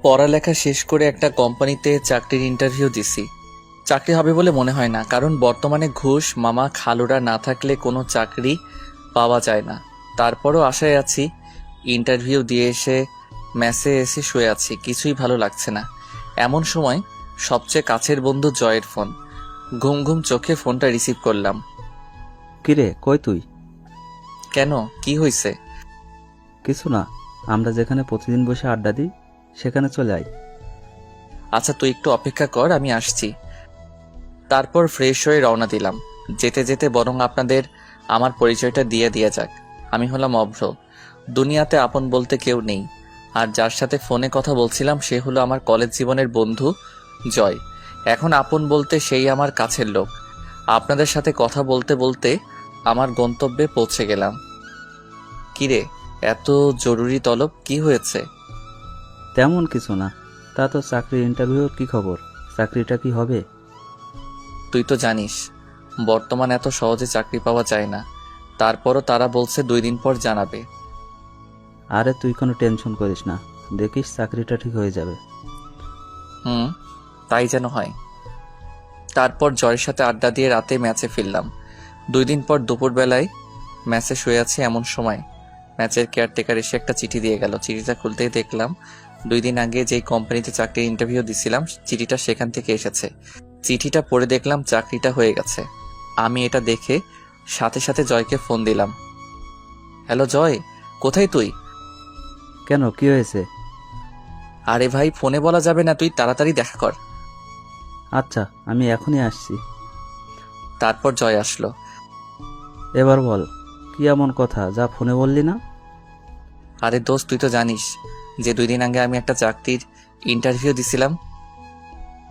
পড়ালেখা শেষ করে একটা কোম্পানিতে চাকরির ইন্টারভিউ দিছি। চাকরি হবে বলে মনে হয় না, কারণ বর্তমানে ঘুষ মামা খালুরা না থাকলে কোনো চাকরি পাওয়া যায় না। তারপরও আশায় আছি। ইন্টারভিউ দিয়ে এসে মেসে এসে শুয়ে আছি, কিছুই ভালো লাগছে না। এমন সময় সবচেয়ে কাছের বন্ধু জয়ের ফোন। ঘুম ঘুম চোখে ফোনটা রিসিভ করলাম। কিরে, কই তুই? কেন, কি হয়েছে? কিছু না, আমরা যেখানে প্রতিদিন বসে আড্ডা দিই সেখানে চলে আয়। আচ্ছা, তুই একটু অপেক্ষা কর, আমি আসছি। তারপর ফ্রেশ হয়ে রওনা দিলাম। যেতে যেতে বরং আপনাদের আমার পরিচয়টা দিয়ে যাক। আমি হলাম অভ্র। দুনিয়াতে আপন বলতে কেউ নেই। আর যার সাথে ফোনে কথা বলছিলাম সে হলো আমার কলেজ জীবনের বন্ধু জয়। এখন আপন বলতে সেই আমার কাছের লোক। আপনাদের সাথে কথা বলতে বলতে আমার গন্তব্যে পৌঁছে গেলাম। কিরে, এত জরুরি তলব, কি হয়েছে? তেমন কিছু না। তা তো চাকরির ইন্টারভিউর কি খবর? চাকরিটা কি হবে? তুই তো জানিস বর্তমান এত সহজে চাকরি পাওয়া যায় না। তারপরও তারা বলছে 2 দিন পর জানাবে। আরে তুই কোনো টেনশন করিস না, দেখিস চাকরিটা ঠিক হয়ে যাবে। তাই যেন হয়। তারপর জয়ের সাথে আড্ডা দিয়ে রাতে ম্যাচে ফিরলাম। 2 দিন পর দুপুরবেলায় ম্যাচে শুয়ে আছি, এমন সময় ম্যাচের কেয়ারটেকার এসে একটা চিঠি দিয়ে গেল। চিঠিটা খুলতেই দেখলাম 2 দিন আগে যেই কোম্পানিতে চাকরির ইন্টারভিউ দিছিলাম চিঠিটা সেখান থেকে এসেছে। চিঠিটা পড়ে দেখলাম চাকরিটা হয়ে গেছে। আমি এটা দেখে সাথে সাথে জয়কে ফোন দিলাম। হ্যালো জয়, কোথায় তুই? কেন, কি হয়েছে? আরে ভাই, ফোনে বলা যাবে না, তুই তাড়াতাড়ি দেখা কর। আচ্ছা, আমি এখনই আসছি। তারপর জয় আসলো। এবার বল, কি এমন কথা যা ফোনে বললি না? আরে দোস্ত, তুই তো জানিস যে 2 দিন আগে আমি একটা চাকরির ইন্টারভিউ দিছিলাম।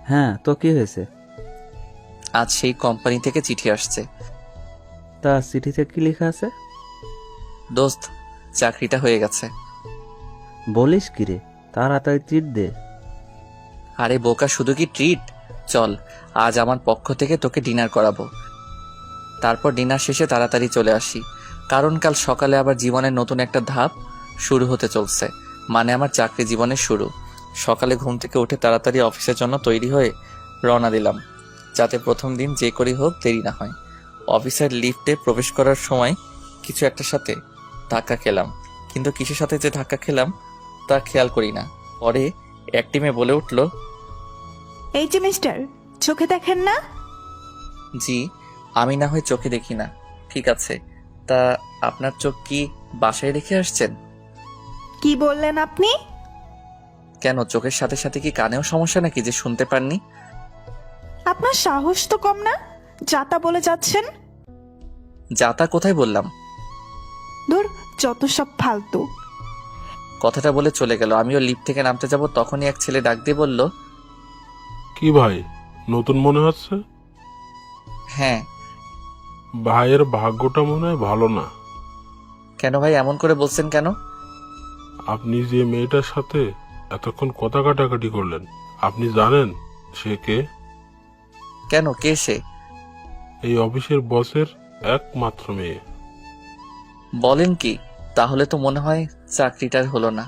হ্যাঁ, তো কি হয়েছে? আজ সেই কোম্পানি থেকে চিঠি আসছে। তা চিঠিতে কি লেখা আছে? দোস্ত, চাকরিটা হয়ে গেছে। বলিস কি রে, তাড়াতাড়ি ট্রিট দে। আরে বোকা, শুধু কি ট্রিট? চল, আজ আমার পক্ষ থেকে তোকে ডিনার করাবো। তারপর ডিনার শেষে তাড়াতাড়ি চলে আসি, কারণ কাল সকালে আবার জীবনের নতুন একটা ধাপ শুরু হতে চলছে। মানে আমার চাকরি জীবনের শুরু। সকালে ঘুম থেকে উঠে তাড়াতাড়ি অফিসের জন্য তৈরি হয়ে রওনা দিলাম, যাতে প্রথম দিন যে করেই হোক দেরি না হয়। অফিসের লিফটে প্রবেশ করার সময় কিছু একটার সাথে ধাক্কা খেলাম, কিন্তু কিসের সাথে যে ধাক্কা খেলাম তা খেয়াল করি না। পরে এক টিমে বলে উঠল, এই যে মিস্টার, চোখে দেখেন না? জি, আমি না হয় চোখে দেখি না, ঠিক আছে। তা আপনার চোখ কি বাসায় রেখে আসছেন? কি বললেন আপনি? কেন, চোখের সাথে সাথে কি কানেও সমস্যা নাকি যে শুনতে পাননি? আপনার সাহস তো কম না, যাতা বলে যাচ্ছেন। যাতা কোথায় বললাম? ধুর, যত সব ফালতু। কথাটা বলে চলে গেল। আমিও লিফট থেকে নামতে যাব, তখনই এক ছেলে ডাক দিয়ে বলল, কি ভাই, নতুন মনে হচ্ছে? হ্যাঁ। ভাইয়ের ভাগ্যটা মনে হয় ভালো না। কেন ভাই, এমন করে বলছেন কেন? আপনি যে মেয়েটার সাথে এতক্ষণ কথা কাটাকাটি করলেন, আপনি জানেন সে কে? কেন, কে সে? এই অফিসের বসের একমাত্র মেয়ে। বলেন কি? তাহলে তো মনে হয় চাকরিটার হলো না।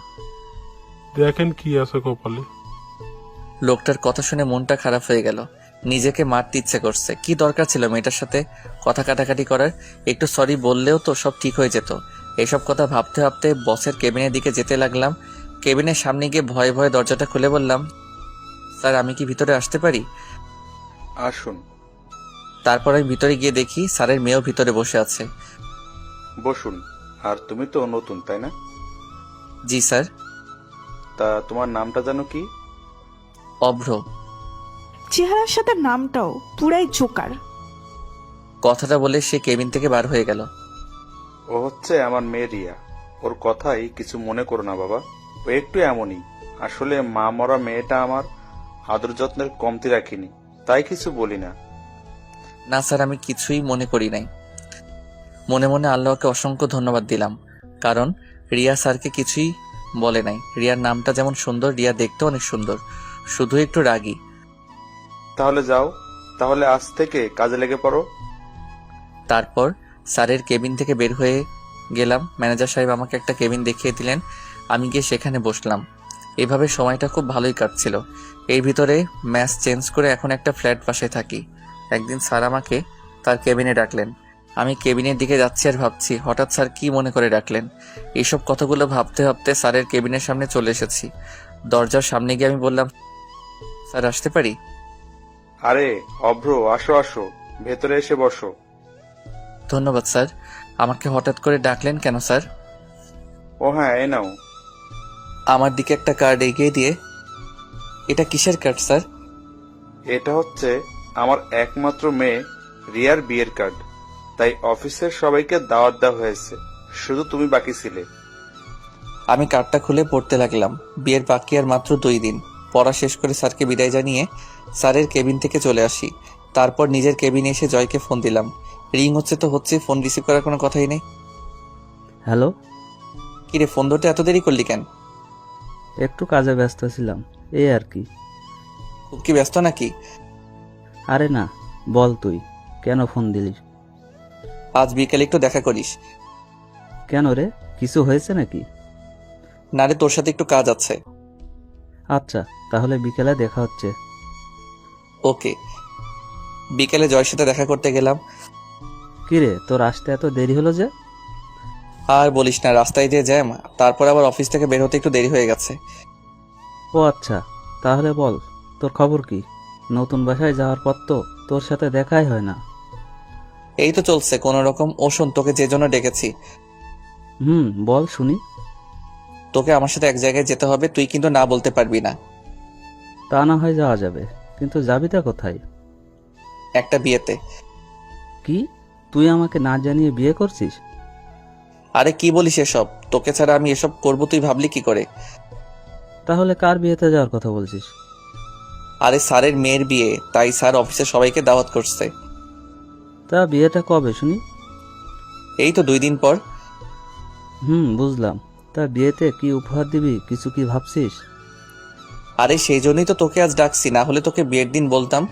দেখেন কি আছে কপালে। লোকটার কথা শুনে মনটা খারাপ হয়ে গেল। নিজেকে মারতে ইচ্ছে করছে। কি দরকার ছিল মেয়েটার সাথে কথা কাটাকাটি করার? একটু সরি বললেও তো সব ঠিক হয়ে যেত। এসব কথা ভাবতে ভাবতে বসের কেবিনের দিকে যেতে লাগলাম। কেবিনের সামনে গিয়ে ভয়ে ভয়ে দরজাটা খুলে বললাম, স্যার, আমি কি ভিতরে আসতে পারি? আসুন। তারপর আমি ভিতরে গিয়ে দেখি স্যারের মেয়েও ভিতরে বসে আছে। বসুন। আর তুমি তো নতুন, তাই না? জি স্যার। তা তোমার নামটা জানো কি? অভ্র। চেহারার সাথে নামটাও পুরাই জোকার। কথাটা বলে সে কেবিন থেকে বার হয়ে গেল। ও হচ্ছে আমার মেয়ে রিয়া। ওর কথাই কিছু মনে করো না বাবা, ও একটু এমনই। আসলে মা মরা মেয়েটা আমার আদর যত্নের কমতি রাখিনি, তাই কিছু বলি না। না স্যার, আমি কিছুই মনে করি নাই। মনে মনে আল্লাহকে অসংখ্য ধন্যবাদ দিলাম, কারণ রিয়া স্যারকে কিছুই বলে নাই। রিয়ার নামটা যেমন সুন্দর, রিয়া দেখতেও অনেক সুন্দর, শুধু একটু রাগী। তাহলে যাও, তাহলে আজ থেকে কাজে লেগে পড়ো। তারপর স্যারের কেবিন থেকে বের হয়ে গেলাম। ম্যানেজার সাহেব আমাকে একটা কেবিন দেখিয়ে দিলেন। আমি গিয়ে সেখানে বসলাম। এভাবে সময়টা খুব ভালোই কাটছিল। এই ভিতরে ম্যাচ চেঞ্জ করে এখন একটা ফ্ল্যাট বাসায় থাকি। একদিন স্যার আমাকে তার কেবিনে ডাকলেন। আমি কেবিনের দিকে যাচ্ছি আর ভাবছি হঠাৎ স্যার কি মনে করে ডাকলেন। এইসব কথাগুলো ভাবতে ভাবতে স্যারের কেবিনের সামনে চলে এসেছি। দরজার সামনে গিয়ে আমি বললাম, স্যার আসতে পারি? আরে অভ্র, আসো আসো, ভেতরে এসে বসো। ধন্যবাদ স্যার। আমাকে হঠাৎ করে ডাকলেন কেন স্যার? ও হ্যাঁ, এই নাও। আমার দিকে একটা কার্ড এগিয়ে দিয়ে, এটা কিসের কার্ড স্যার? এটা হচ্ছে আমার একমাত্র মেয়ে রিয়ার বিয়ের কার্ড। তাই অফিসের সবাইকে দাওয়াত দেওয়া হয়েছে, শুধু তুমি বাকি ছিলে। আমি কার্ডটা খুলে পড়তে লাগলাম। বিয়ের বাকি আর মাত্র 2 দিন। পড়া শেষ করে স্যারকে বিদায় জানিয়ে স্যারের কেবিন থেকে চলে আসি। তারপর নিজের কেবিনে এসে জয়কে ফোন দিলাম। রিং হচ্ছে তো হচ্ছে, ফোন রিসিভ করার কোনো কথাই নেই। হ্যালো, কিরে, ফোন ধরতে এত দেরি করলি কেন? একটু কাজে ব্যস্ত ছিলাম, এই আর কি। খুব কি ব্যস্ত নাকি? আরে না, বল তুই কেন ফোন দিলি? আজ বিকেলে একটু দেখা করিস। কেন রে, কিছু হয়েছে নাকি? না রে, তোর সাথে একটু কাজ আছে। আচ্ছা, তাহলে বিকেলে দেখা হচ্ছে। ওকে। বিকেলে জয়ের সাথে দেখা করতে গেলাম। কিরে, তোর আসতে এত দেরি হলো যে? আর বলিস না, রাস্তায় দিয়ে জ্যাম, তারপর আবার অফিস থেকে বের হতে একটু দেরি হয়ে গেছে। ও আচ্ছা, তাহলে বল তোর খবর কি? নতুন বাসায় যাওয়ার পর তো তোর সাথে দেখাই হয় না। এই তো চলছে কোনো রকম। ও শোন, তোকে যে জন্য ডেকেছি, বল শুনি। তোকে আমার সাথে এক জায়গায় যেতে হবে, তুই কিন্তু না বলতে পারবি না। তা না হয় যাওয়া যাবে, কিন্তু যাবিটা কোথায়? একটা বিয়েতে। কি, তুই আমাকে না জানিয়ে বিয়ে করছিস? আরে কি বলিস এসব? তোকে ছাড়া আমি এসব করব তুই ভাবলি কি করে? তাহলে কার বিয়েতে যাওয়ার কথা বলছিস? আরে স্যারের মেয়ের বিয়ে, তাই স্যার অফিসের সবাইকে দাওয়াত করছে। তা বিয়েটা কবে শুনি? এই তো 2 দিন পর। বুঝলাম। তা বিয়েতে কি উপহার দিবি, কিছু কি ভাবছিস? আরে সেই জন্যই তো তোকে আজ ডাকছি, না হলে তোকে বিয়ের দিন বলতাম।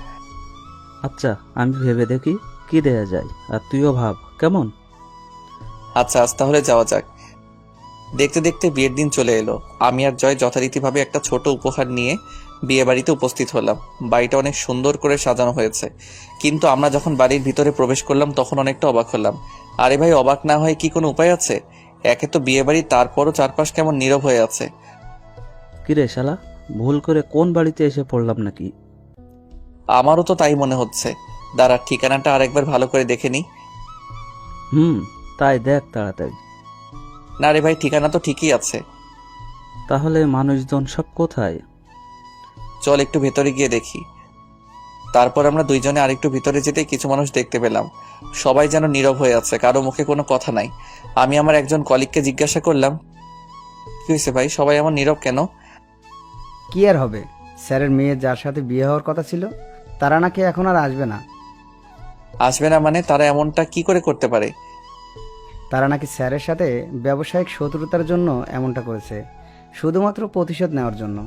আচ্ছা, আমি ভেবে দেখি কি দেয়া যায়, আর তুইও ভাব কেমন। আচ্ছা, আজ তাহলে যাওয়া যাক। দেখতে দেখতে বিয়ের দিন চলে এলো। আমি আর জয় যথারীতিভাবে একটা ছোট উপহার নিয়ে বিয়ে বাড়িতে উপস্থিত হলাম। বাড়িটা অনেক সুন্দর করে সাজানো হয়েছে, কিন্তু আমরা যখন বাড়ির ভিতরে প্রবেশ করলাম তখন অনেকটা অবাক হলাম। আরে ভাই, অবাক না হয় কি কোনো উপায় আছে? একে তো বিয়ে বাড়ি, তারপরও চারপাশ কেমন নীরব হয়ে আছে। কিরে শালা, ভুল করে কোন বাড়িতে এসে পড়লাম নাকি? আমারও তো তাই মনে হচ্ছে। দাঁড়া, ঠিকানাটা আরেকবার ভালো করে দেখে নি। তাই দেখ তাড়াতাড়ি। না রে ভাই, ঠিকানা তো ঠিকই আছে। তাহলে মানুষজন সব কোথায়? চল একটু ভেতরে গিয়ে দেখি। তারপর আমরা দুইজনে আরেকটু ভিতরে যেতে কিছু মানুষ দেখতে পেলাম। সবাই যেন নীরব হয়ে আছে, কারো মুখে কোনো কথা নাই। আমি আমার একজন কলিগকে জিজ্ঞাসা করলাম, কি হয়েছে ভাই, সবাই এমন নীরব কেন? কি আর হবে, স্যারের মেয়ে যার সাথে বিয়ে হওয়ার কথা ছিল তারা নাকি এখন আর আসবে না। আসবে না মানে? তারা এমনটা কি করে করতে পারে? তারা নাকি স্যারের সাথে ব্যবসায়িক শত্রুতার জন্য এমনটা করেছে, শুধুমাত্র প্রতিশোধ নেওয়ার জন্য।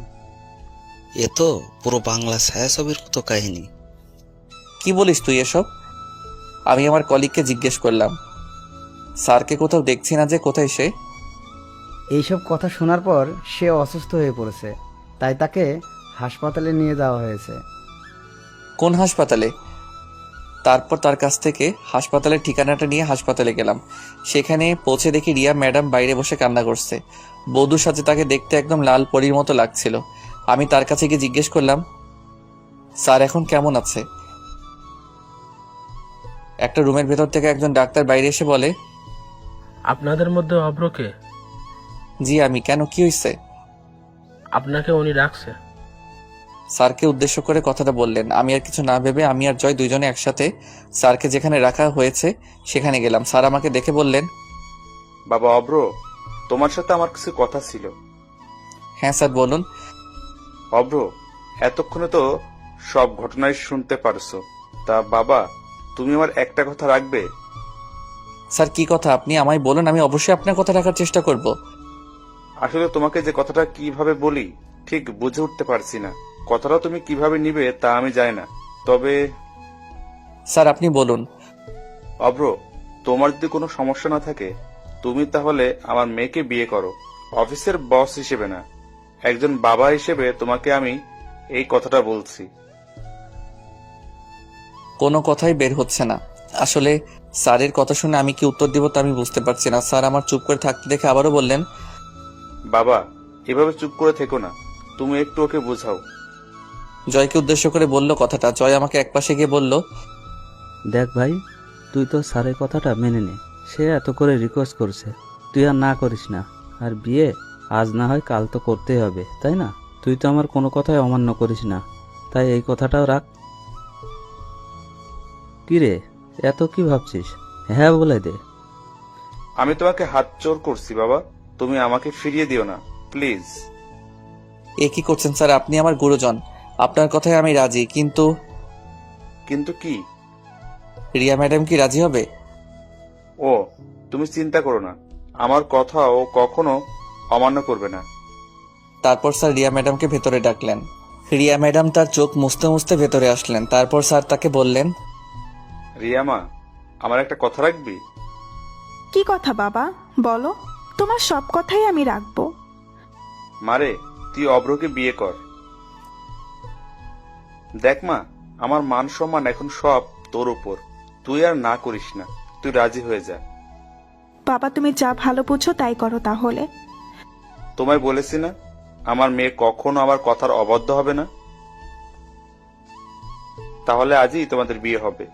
এ তো পুরো বাংলা ছায়াছবির মতো কাহিনী। কি বলিস তুই এসব? আমি আমার কলিগকে জিজ্ঞেস করলাম, স্যারকে কোথাও দেখছি না যে, কোথায় সে? এইসব কথা শোনার পর সে অসুস্থ হয়ে পড়েছে, তাই তাকে হাসপাতালে নিয়ে যাওয়া হয়েছে। কোন হাসপাতালে? তারপর তার কাছ থেকে হাসপাতালের ঠিকানাটা নিয়ে হাসপাতালে গেলাম। সেখানে পৌঁছে দেখি রিয়া ম্যাডাম বাইরে বসে কান্না করছে। বধূর সাথে তাকে দেখতে একদম লাল পরীর মতো লাগছিল। আমি তার কাছে গিয়ে জিজ্ঞেস করলাম, স্যার এখন কেমন আছে? একটা রুমের ভেতর থেকে একজন ডাক্তার বাইরে এসে বলে, আপনাদের মধ্যে অভ্রকে? জি আমি। কেন, কি হয়েছে? আপনাকে উনি ডাকছে। স্যারকে উদ্দেশ্য করে কথাটা বললেন। আমি আর কিছু না ভেবে আমি আর জয় দুইজনে একসাথে স্যারকে যেখানে রাখা হয়েছে সেখানে গেলাম। স্যার আমাকে দেখে বললেন, বাবা অভ্র, তোমার সাথে আমার কিছু কথা ছিল। হ্যাঁ স্যার বলুন। অভ্র, এতক্ষণে তো সব ঘটনাই শুনতে পারছো, তা বাবা তুমি আমার একটা কথা রাখবে? স্যার কি কথা, আপনি আমায় বলুন, আমি অবশ্যই আপনার কথা রাখার চেষ্টা করব। আসলে তোমাকে যে কথাটা কিভাবে বলি ঠিক বুঝে উঠতে পারছি না। কথাটা তুমি কিভাবে নিবে তা আমি জানি না, তবে স্যার আপনি বলুন। অভ্র, তোমার যদি কোনো সমস্যা না থাকে তুমি তাহলে আমার মেয়েকে বিয়ে করো, অফিসের বস হিসেবে না, একজন বাবা হিসেবে তোমাকে আমি এই কথাটা বলছি। কোনো কথাই বের হচ্ছে না। আসলে স্যারের কথা শুনে আমি কি উত্তর দিব তা আমি বুঝতে পারছি না। স্যার আমার চুপ করে থাকতে দেখে আবারও বললেন, বাবা, এভাবে চুপ করে থেকো না, তুমি একটু ওকে বোঝাও। জয়কে উদ্দেশ্য করে বলল কথাটা। জয় আমাকে একপাশে গিয়ে বলল, দেখ ভাই, তুই তো স্যারের কথাটা মেনে নে। সে এত করে রিকোয়েস্ট করছে, তুই আর না করিস না। আর বিয়ে আজ না হয় কাল তো করতেই হবে, তাই না? তুই তো আমার কোনো কথাই অমান্য করিস না, তাই এই কথাটাও রাখ। কি রে, এত কি ভাবছিস? হ্যাঁ বলে দে। আমি তোমাকে হাত জোর করছি বাবা, তুমি আমাকে ফিরিয়ে দিও না প্লিজ। এ কি করছেন স্যার? আপনি আমার গুরুজন, আপনার কথায় আমি রাজি, কিন্তু কিন্তু কি? রিয়া ম্যাডাম কি রাজি হবে? ও, তুমি চিন্তা করো না, আমার কথা ও কখনো অমান্য করবে না। তারপর স্যার রিয়া ম্যাডামকে ভেতরে ডাকলেন। রিয়া ম্যাডাম তার চোখ মুছতে মুছতে ভেতরে আসলেন। তারপর স্যার তাকে বললেন, রিয়ামা, আমার একটা কথা রাখবি? কি কথা বাবা, বলো। তোমার সব কথাই আমি রাখবো। মারে, তুই অভ্রকে বিয়ে কর। দেখ মা, আমার মান সম্মান এখন সব তোর উপর, তুই আর না করিস না, তুই রাজি হয়ে যা। বাবা, তুমি যা ভালো বুঝো তাই করো তাহলে। তোমায় বলেছি না, আমার মেয়ে কখনো আমার কথার অবাধ্য হবে না। তাহলে আজই তোমাদের বিয়ে হবে।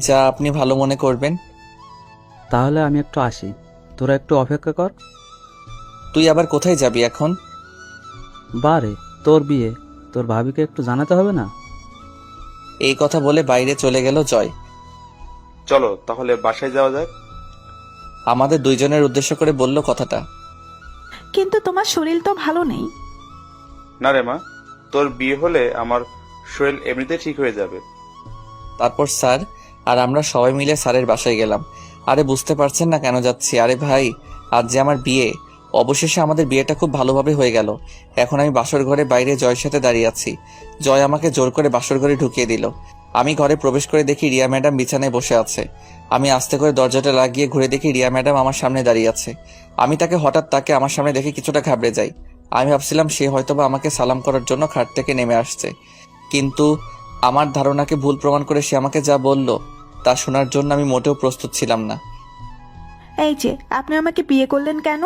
যা আপনি ভালো মনে করবেন। তাহলে আমি একটু আসি, তোরা একটু অপেক্ষা কর। তুই আবার কোথায় যাবি এখন? বারে, তোর বিয়ে, তোর ভাবিকে একটু জানাতে হবে না? এই কথা বলে বাইরে চলে গেল জয়। চলো তাহলে বাসায় যাওয়া যাক। আমাদের দুইজনের উদ্দেশ্য করে বলল কথাটা। কিন্তু তোমার শরীর তো ভালো নেই। না রে মা, তোর বিয়ে হলে আমার শরীর এমনিতে ঠিক হয়ে যাবে। তারপর স্যার আর আমরা সবাই মিলে স্যারের বাসায় গেলাম। আরে বুঝতে পারছেন না কেন যাচ্ছি? আরে ভাই, আজ যে আমার বিয়ে। অবশেষে আমাদের বিয়েটা খুব ভালোভাবে হয়ে গেল। এখন আমি বাসর ঘরে বাইরে জয়ের সাথে দাঁড়িয়ে আছি। জয় আমাকে জোর করে বাসর ঘরে ঢুকিয়ে দিল। আমি ঘরে প্রবেশ করে দেখি রিয়া ম্যাডাম বিছানায় বসে আছে। আমি আস্তে করে দরজাটা লাগিয়ে ঘুরে দেখি রিয়া ম্যাডাম আমার সামনে দাঁড়িয়ে আছে। আমি তাকে আমার সামনে দেখে কিছুটা ঘাবড়ে যাই। আমি ভাবছিলাম সে হয়তোবা আমাকে সালাম করার জন্য খাট থেকে নেমে আসছে, কিন্তু আমার ধারণাকে ভুল প্রমাণ করে সে আমাকে যা বলল তা শোনার জন্য আমি মোটেও প্রস্তুত ছিলাম না। এই যে, আপনি আমাকে বিয়ে করলেন কেন?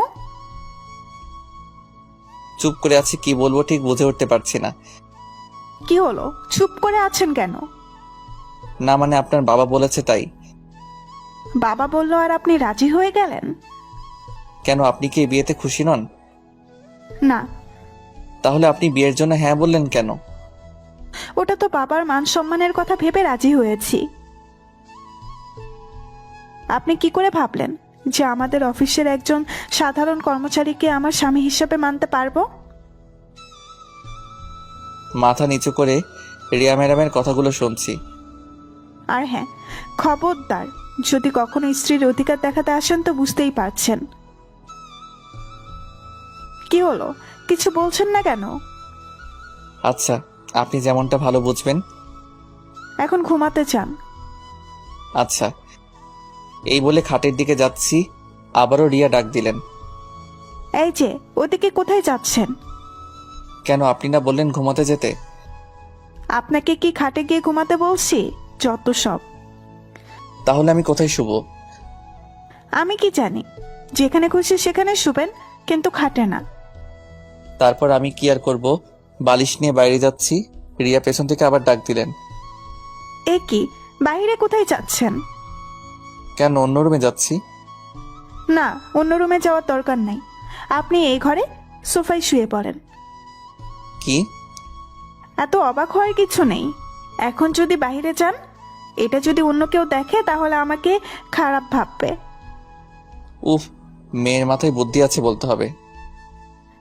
চুপ করে আছি, কি বলবো ঠিক বুঝে উঠতে পারছি না। কি হলো, চুপ করে আছেন কেন? না মানে আপনার বাবা বলেছে তাই। বাবা বলল আর আপনি রাজি হয়ে গেলেন? কেন, আপনি কি এই বিয়েতে খুশি নন? না। তাহলে আপনি বিয়ের জন্য হ্যাঁ বললেন কেন? ওটা তো বাবার মান সম্মানের কথা ভেবে রাজি হয়েছি। আপনি কি করে ভাবলেন যে আমাদের অফিসের একজন সাধারণ কর্মচারীকে আমার স্বামী হিসেবে মানতে পারবো? মাথা নিচু করে রিয়া ম্যাডামের কথাগুলো শুনছি। আর হ্যাঁ, খবরদার, যদি কখনো স্ত্রীর অধিকার দেখাতে আসেন তো বুঝতেই পারছেন। কি হলো, কিছু বলছেন না কেন? আচ্ছা, আপনি যেমনটা ভালো বুঝবেন। এখন ঘুমাতে চান? আচ্ছা, এই বলে খাটের দিকে যাচ্ছি, আবারও রিয়া ডাক দিলেন। এই যে, ওদিকে কোথায় যাচ্ছেন? কেন, আপনি না বললেন ঘুমাতে যেতে? আপনাকে কি খাটে গিয়ে ঘুমাতে বলছি? যত সব। তাহলে আমি কোথায় শুব? আমি কি জানি, যেখানে খুশি সেখানে শুবেন, কিন্তু খাটে না। তারপর আমি কি আর করব, বালিশ নিয়ে বাইরে যাচ্ছি। রিয়া পেছন থেকে আবার ডাক দিলেন। এ কি, বাইরে কোথায় যাচ্ছেন? কেন, অন্য রুমে যাচ্ছি। না, অন্য রুমে যাওয়ার দরকার নাই। আপনি এই ঘরে সোফায় শুয়ে পড়েন। কি? এত অবাক হওয়ার কিছু নেই। এখন যদি বাইরে যান, এটা যদি অন্য কেউ দেখে তাহলে আমাকে খারাপ ভাববে। উফ, মেয়ের মাথায় বুদ্ধি আছে বলতে হবে।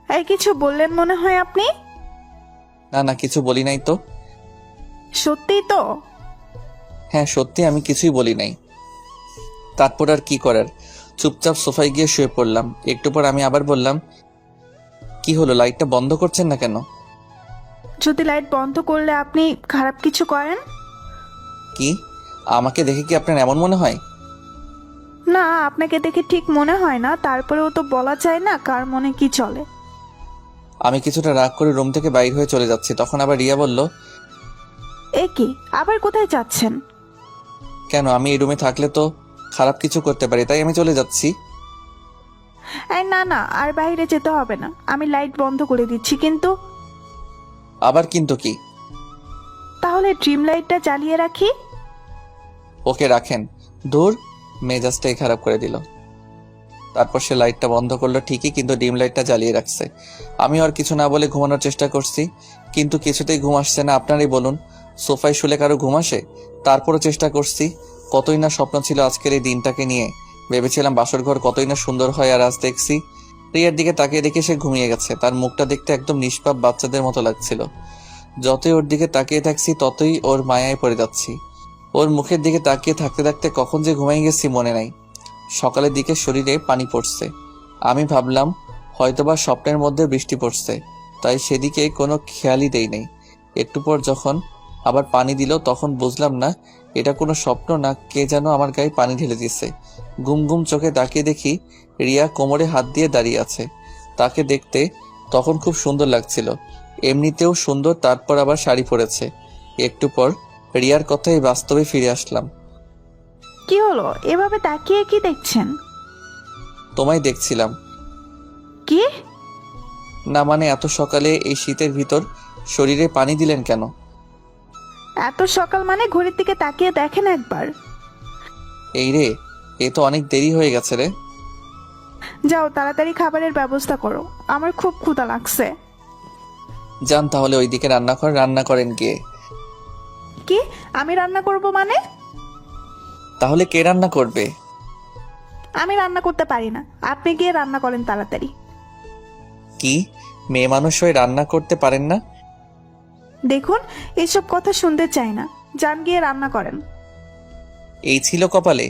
এই কিছু বললেন মনে হয় আপনি? না না, কিছু বলি নাই তো। সত্যিই তো? হ্যাঁ সত্যি, আমি কিছুই বলি নাই। তারপর আর কি করার, চুপচাপ সোফায় গিয়ে শুয়ে পড়লাম। একটু পর আমি আবার বললাম, কি হলো, লাইটটা বন্ধ করছেন না কেন? যদি লাইট বন্ধ করলে আপনি খারাপ কিছু করেন? কি, আমাকে দেখে কি আপনার এমন মনে হয়? না, আপনাকে দেখে ঠিক মনে হয় না, তারপরেও তো বলা যায় না কার মনে কি চলে। আমি কিছুটা রাগ করে রুম থেকে বাইর হয়ে চলে যাচ্ছি, তখন আবার রিয়া বলল, এ কি, আবার কোথায় যাচ্ছেন? কেন, আমি এই রুমে থাকলে তো খারাপ কিছু করতে পারি, তাই আমি চলে যাচ্ছি। এই না না, আর বাইরে যেতে হবে না, আমি লাইট বন্ধ করে দিচ্ছি। কিন্তু আবার কিন্তু কি? তাহলে ড্রিম লাইটটা জ্বালিয়ে রাখি। ওকে রাখেন। দূর, মেজাজটাই খারাপ করে দিল। তারপর সে লাইটটা বন্ধ করলো ঠিকই, কিন্তু ডিম লাইটটা জ্বালিয়ে রাখছে। আমি আর কিছু না বলে ঘুমানোর চেষ্টা করছি, কিন্তু কিছুতেই ঘুম আসছে না। আপনারই বলুন, সোফায় শুলে কারো ঘুম আসে? তারপরও চেষ্টা করছি। কতই না স্বপ্ন ছিল আজকের এই দিনটাকে নিয়ে। ভেবেছিলাম বাসর ঘর কতই না সুন্দর হয়, আর আজ দেখছি রিয়ার দিকে তাকিয়ে দেখে সে ঘুমিয়ে গেছে। তার মুখটা দেখতে একদম নিষ্পাপ বাচ্চাদের মতো লাগছিল। যতই ওর দিকে তাকিয়ে থাকছি ততই ওর মায়ায় পড়ে যাচ্ছি। ওর মুখের দিকে তাকিয়ে থাকতে থাকতে কখন যে ঘুমাই গেছি মনে নাই। সকালের দিকে শরীরে পানি পড়ছে। আমি ভাবলাম হয়তোবা স্বপ্নের মধ্যে বৃষ্টি পড়ছে, তাই সেদিকে কোনো খেয়ালই দেই নাই। একটু পর যখন আবার পানি দিল তখন বুঝলাম না এটা কোনো স্বপ্ন না কে যেন আমার গায়ে পানি ঢেলে দিচ্ছে। গুম গুম চোখে তাকিয়ে দেখি রিয়া কোমরে হাত দিয়ে দাঁড়িয়ে আছে। তাকে দেখতে তখন খুব সুন্দর লাগছিল, এমনিতেও সুন্দর, তারপর আবার শাড়ি পরেছে। একটু পর রিয়ার কথাই বাস্তবে ফিরে আসলাম। কি হলো, এভাবে তাকিয়ে কি দেখছেন? তোমায় দেখছিলাম। কি? না মানে এত সকালে এই শীতের ভিতর শরীরে পানি দিলেন কেন? এত সকাল মানে ঘড়ির দিকে তাকিয়ে দেখেন একবার। এই রে, এ তো অনেক দেরি হয়ে গেছে রে। যাও তাড়াতাড়ি খাবারের ব্যবস্থা করো, আমার খুব ক্ষুধা লাগছে। যান তাহলে ওইদিকে রান্না করেন গিয়ে। কি, আমি রান্না করব মানে? তাহলে কে রান্না করবে? আমি রান্না করতে পারি না, আপনি গিয়ে রান্না করেন তাড়াতাড়ি। কি, মেয়ে মানুষ হয়ে রান্না করতে পারেন না? দেখুন, এসব কথা শুনতে চাই না, যান গিয়ে রান্না করেন। এই ছিল কপালে?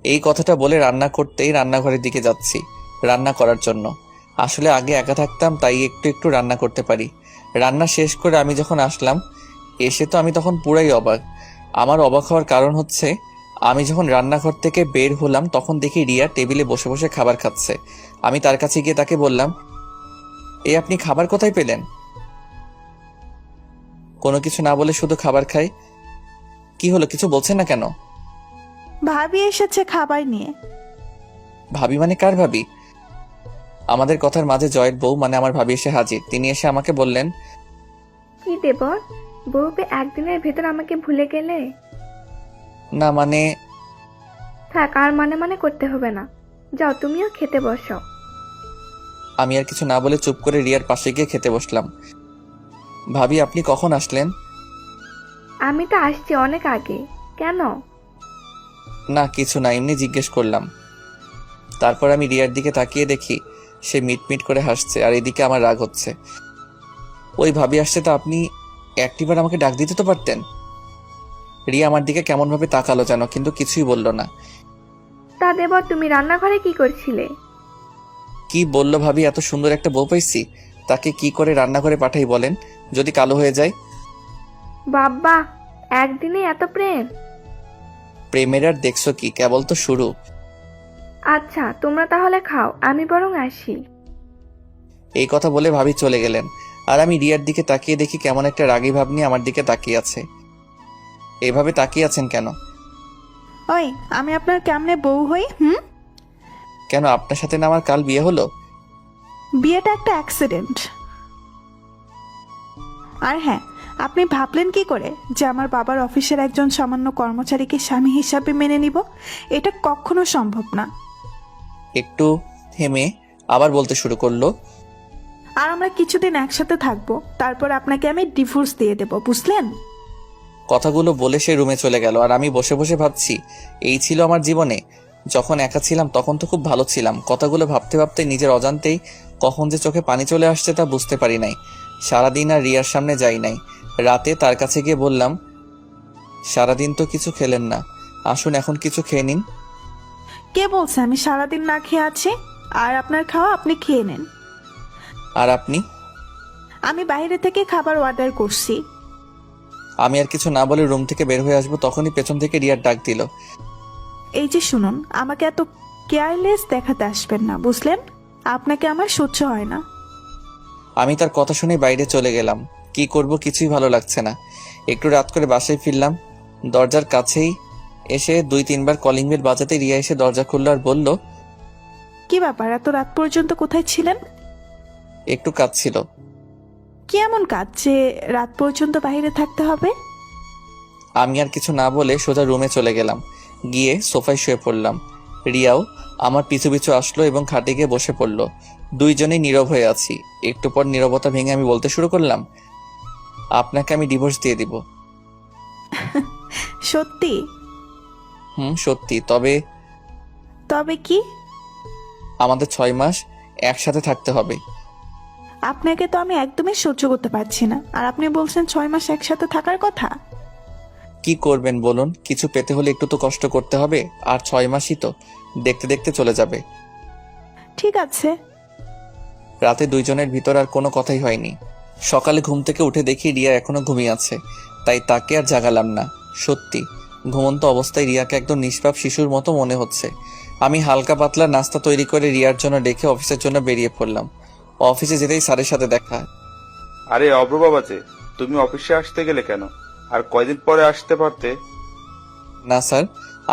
এই কথাটা বলে রান্না করতেই রান্নাঘরের দিকে যাচ্ছি রান্না করার জন্য। আসলে আগে একা থাকতাম, তাই একটু একটু রান্না করতে পারি। রান্না শেষ করে আমি যখন আসলাম, এসে তো আমি তখন পুরাই অবাক। আমার অবাক হওয়ার কারণ হচ্ছে, আমি যখন রান্নাঘর থেকে বের হলাম তখন দেখি রিয়া টেবিলে বসে বসে খাবার খাচ্ছে। আমি তার কাছে গিয়ে তাকে বললাম, আপনি খাবার কোথায় পেলেন? কোনো কিছু না বলে শুধু খাবার খাই। কি হলো, কিছু বলছেন না কেন? ভাবি এসেছে খাবার নিয়ে। ভাবি মানে কার ভাবি? আমাদের কথার মাঝে জয়ের বউ মানে আমার ভাবি এসে হাজির। তিনি এসে আমাকে বললেন, কি দেবর, বউকে একদিনের ভেতর আমাকে ভুলে গেলে? না মানে। থাক, আর মানে মানে করতে হবে না, যাও তুমিও খেতে বসো। আমি আর কিছু না বলে চুপ করে রিয়ার পাশে গিয়ে খেতে বসলাম। ভাবি আপনি কখন আসলেন? আমি তো আসছি অনেক আগে। কেন? না কিছু না, এমনি জিজ্ঞেস করলাম। তারপর আমি রিয়ার দিকে তাকিয়ে দেখি সে মিটমিট করে হাসছে, আর এদিকে আমার রাগ হচ্ছে। ওই ভাবি আসছে, তো আপনি একটিবার আমাকে ডাক দিতে তো পারতেন। রিয়া আমার দিকে কেমন ভাবে তাকালো যেন, কিন্তু কিছুই বলল না। তা দেবর, তুমি রান্নাঘরে কি করছিলে? কি বললো ভাবি, এত সুন্দর একটা বউ পাইছি, তাকে কি করে রান্নাঘরে পাঠাই বলেন, যদি কালো হয়ে যায়? বাবা, একদিনে এত প্রেম? প্রেমের আর দেখছো কি, কেবল তো শুরু। আচ্ছা, তোমরা তাহলে খাও, আমি বরং আসি। এই কথা বলে ভাবি চলে গেলেন, আর আমি রিয়ার দিকে তাকিয়ে দেখি কেমন একটা রাগী ভাব নিয়ে আমার দিকে তাকিয়ে আছে। এভাবে তাকিয়ে আছেন কেন? ওই, আমি আপনার কেমনে বউ হই? কেন, আপনার সাথে না আমার কাল বিয়ে হলো? বিয়েটা একটা অ্যাক্সিডেন্ট। আর হ্যাঁ, আপনি ভাবলেন কি করে যে আমার বাবার অফিসের একজন সামান্য কর্মচারীকে স্বামী হিসাবে মেনে নিব? এটা কখনো সম্ভব না। একটু থেমে আবার বলতে শুরু করলো, আর আমরা কিছুদিন একসাথে থাকবো, তারপর আপনাকে আমি ডিভোর্স দিয়ে দেব, বুঝলেন? কথাগুলো বলে সে রুমে চলে গেল, আর আমি বসে বসে ভাবছি এই ছিল আমার জীবনে। যখন একা ছিলাম তখন তো খুব ভালো ছিলাম। কথাগুলো ভাবতে ভাবতে নিজের অজান্তেই কখন যে চোখে পানি চলে আসছে তা বুঝতে পারি নাই। সারাদিন আর রিয়ার সামনে যাই নাই। রাতে তার কাছে গিয়ে বললাম, সারাদিন তো কিছু খেলেন না, আসুন এখন কিছু খেয়ে নিন। কে বলছে আমি সারাদিন না খেয়ে আছি? আর আপনার খাওয়া আপনি খেয়ে নেন। আর আপনি? আমি বাইরে থেকে খাবার অর্ডার করছি। আমি আর কিছু না বলে রুম থেকে বের হয়ে আসবো, তখনই পেছন থেকে রিয়ার ডাক দিল, এই যে শুনুন, আমাকে এত কেয়ারলেস দেখাতে আসবেন না, বুঝলেন? আপনাকে আমার সহ্য হয় না। আমি তার কথা শুনে বাইরে চলে গেলাম। কি করব কিছুই ভালো লাগছে না। একটু রাত করে বাসায় ফিরলাম। দরজার কাছেই এসে 2-3 বার কলিং বেল বাজাতে রিয়া এসে দরজা খুলল আর বলল, কি ব্যাপার, এত রাত পর্যন্ত কোথায় ছিলেন? একটু কাজ ছিল। কি এমন কাজ যে রাত পর্যন্ত বাইরে থাকতে হবে? আমি আর কিছু না বলে সোজা রুমে চলে গেলাম। গিয়ে সোফায় শুয়ে পড়লাম। রিয়াও আমার পিছু পিছু আসলো এবং খাটে গিয়ে বসে পড়লো। দুইজনেই নীরব হয়ে আছি। একটু পর নীরবতা ভেঙে আমি বলতে শুরু করলাম, আপনাকে আমি ডিভোর্স দিয়ে দিব। সত্যি? সত্যি। তবে তবে কি? আমাদের 6 মাস একসাথে থাকতে হবে। আপনাকে তো আমি একদমই সহ্য করতে পারছি না, আর আপনি বলছেন 6 মাস একসাথে থাকার কথা। কি করবেন বলুন? কিছু পেতে হলে একটু তো কষ্ট করতে হবে। আর 6 মাসই তো, দেখতে দেখতে চলে যাবে। ঠিক আছে। রাতে দুইজনের ভিতর আর কোনো কথাই হয়নি। সকালে ঘুম থেকে উঠে দেখি রিয়া এখনো ঘুমিয়ে আছে, তাই তাকে আর জাগালাম না। সত্যি ঘুমন্ত অবস্থায় রিয়াকে একদম নিষ্পাপ শিশুর মতো মনে হচ্ছে। আমি হালকা পাতলা নাস্তা তৈরি করে রিয়ার জন্য ডেকে অফিসের জন্য বেরিয়ে পড়লাম। অফিসে যেতেই স্যারের সাথে দেখা। আরে অব্র বাবা যে, তুমি অফিসে আসতে গেলে কেন? আর কয়দিন পরে আসতে পারতে। না স্যার,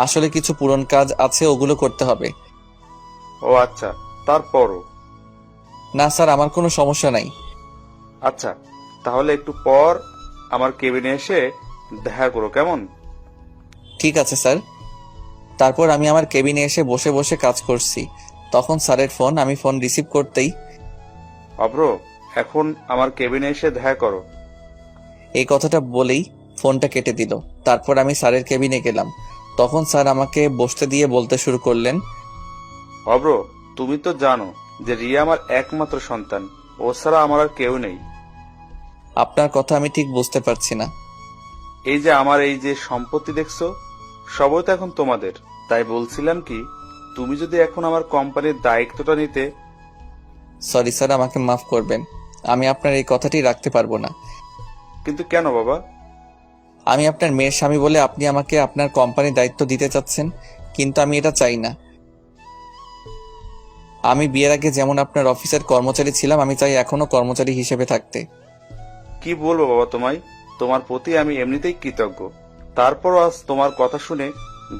আসলে কিছু পুরন কাজ আছে, ওগুলো করতে হবে। ও আচ্ছা, তারপরও। না স্যার, আমার কোনো সমস্যা নাই। আচ্ছা, তাহলে একটু পর আমার কেবিনে এসে দেখা করো, কেমন? ঠিক আছে স্যার। তারপর আমি আমার কেবিনে এসে বসে বসে কাজ করছি। তখন স্যারের ফোন। আমি ফোন রিসিভ করতেই, অব্র, এখন আমার কেবিনে এসে দেখা করো। এই কথাটা বলেই ফোনটা কেটে দিল। তারপর আমি স্যারের কেবিনে গেলাম। তখন স্যার আমাকে বসতে দিয়ে বলতে শুরু করলেন, অব্র, তুমি তো জানো যে রিয়া আমার একমাত্র সন্তান। ও ছাড়া আমার আর কেউ নেই। আপনার কথা আমি ঠিক বুঝতে পারছি না। এই যে আমার এই যে সম্পত্তি দেখছো, সবই তো এখন তোমাদের। তাই বলছিলাম কি, তুমি যদি এখন আমার কোম্পানির দায়িত্বটা নিতে। সরি স্যার, আমাকে মাফ করবেন। আমি আপনার এই কথাটি রাখতে পারবো না। কিন্তু কেন বাবা? আমি আপনার মেয়ের স্বামী বলে আপনি আমাকে আপনার কোম্পানির দায়িত্ব দিতে চাচ্ছেন, কিন্তু আমি এটা চাই না। আমি বিয়ের আগে যেমন আপনার অফিসের কর্মচারী ছিলাম, আমি চাই এখনো কর্মচারী হিসেবে থাকতে। কি বলবো বাবা তোমায়, তোমার প্রতি আমি এমনিতেই কৃতজ্ঞ। তারপরও আজ তোমার কথা শুনে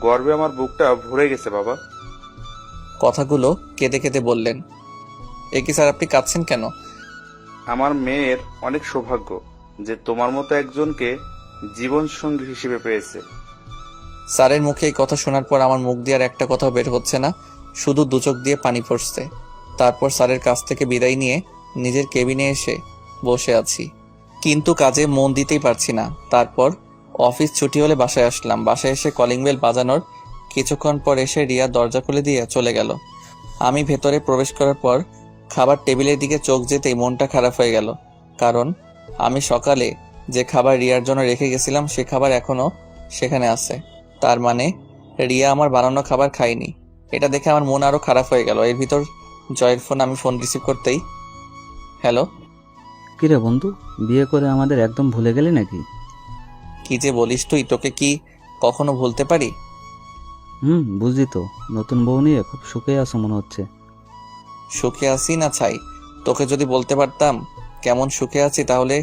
গর্বে আমার বুকটা ভরে গেছে বাবা। কথাগুলো কেঁদে কেঁদে বললেন। এ কি স্যার, আপনি কাঁদছেন কেন? আমার মেয়ের অনেক সৌভাগ্য যে তোমার মতো একজনকে জীবন সঙ্গী হিসেবে পেয়েছে। স্যারের মুখে এই কথা শোনার পর আমার মুখ দিয়ে আর একটা কথাও বের হচ্ছে না, শুধু দু চোখ দিয়ে পানি পড়ছে। তারপর স্যারের কাছ থেকে বিদায় নিয়ে নিজের কেবিনে এসে বসে আছি, কিন্তু কাজে মন দিতেই পারছি না। তারপর অফিস ছুটি হলে বাসায় আসলাম। বাসায় এসে কলিং বেল বাজানোর কিছুক্ষণ পর এসে রিয়া দরজা খুলে দিয়ে চলে গেল। আমি ভেতরে প্রবেশ করার পর খাবার টেবিলের দিকে চোখ যেতেই মনটা খারাপ হয়ে গেল, কারণ আমি সকালে যে খাবার রিয়ার জন্য রেখে গেছিলাম সে খাবার এখনো সেখানে আছে। তার মানে রিয়া আমার বানানো খাবার খায়নি। এটা দেখে আমার মন আরো খারাপ হয়ে গেল। এর ভিতর জয়ের ফোন। আমি ফোন রিসিভ করতেই, হ্যালো। কিরে বন্ধু, বিয়ে করে আমাদের একদম ভুলে গেলি নাকি? কি যে বলিস তুই, তোকে কি কখনো ভুলতে পারি? বুঝি তো, নতুন বউ নিয়ে খুব সুখে আছো মনে হচ্ছে। সুখে আছি না ছাই, তোকে যদি বলতে পারতাম কেমন সুখে আছি তাহলে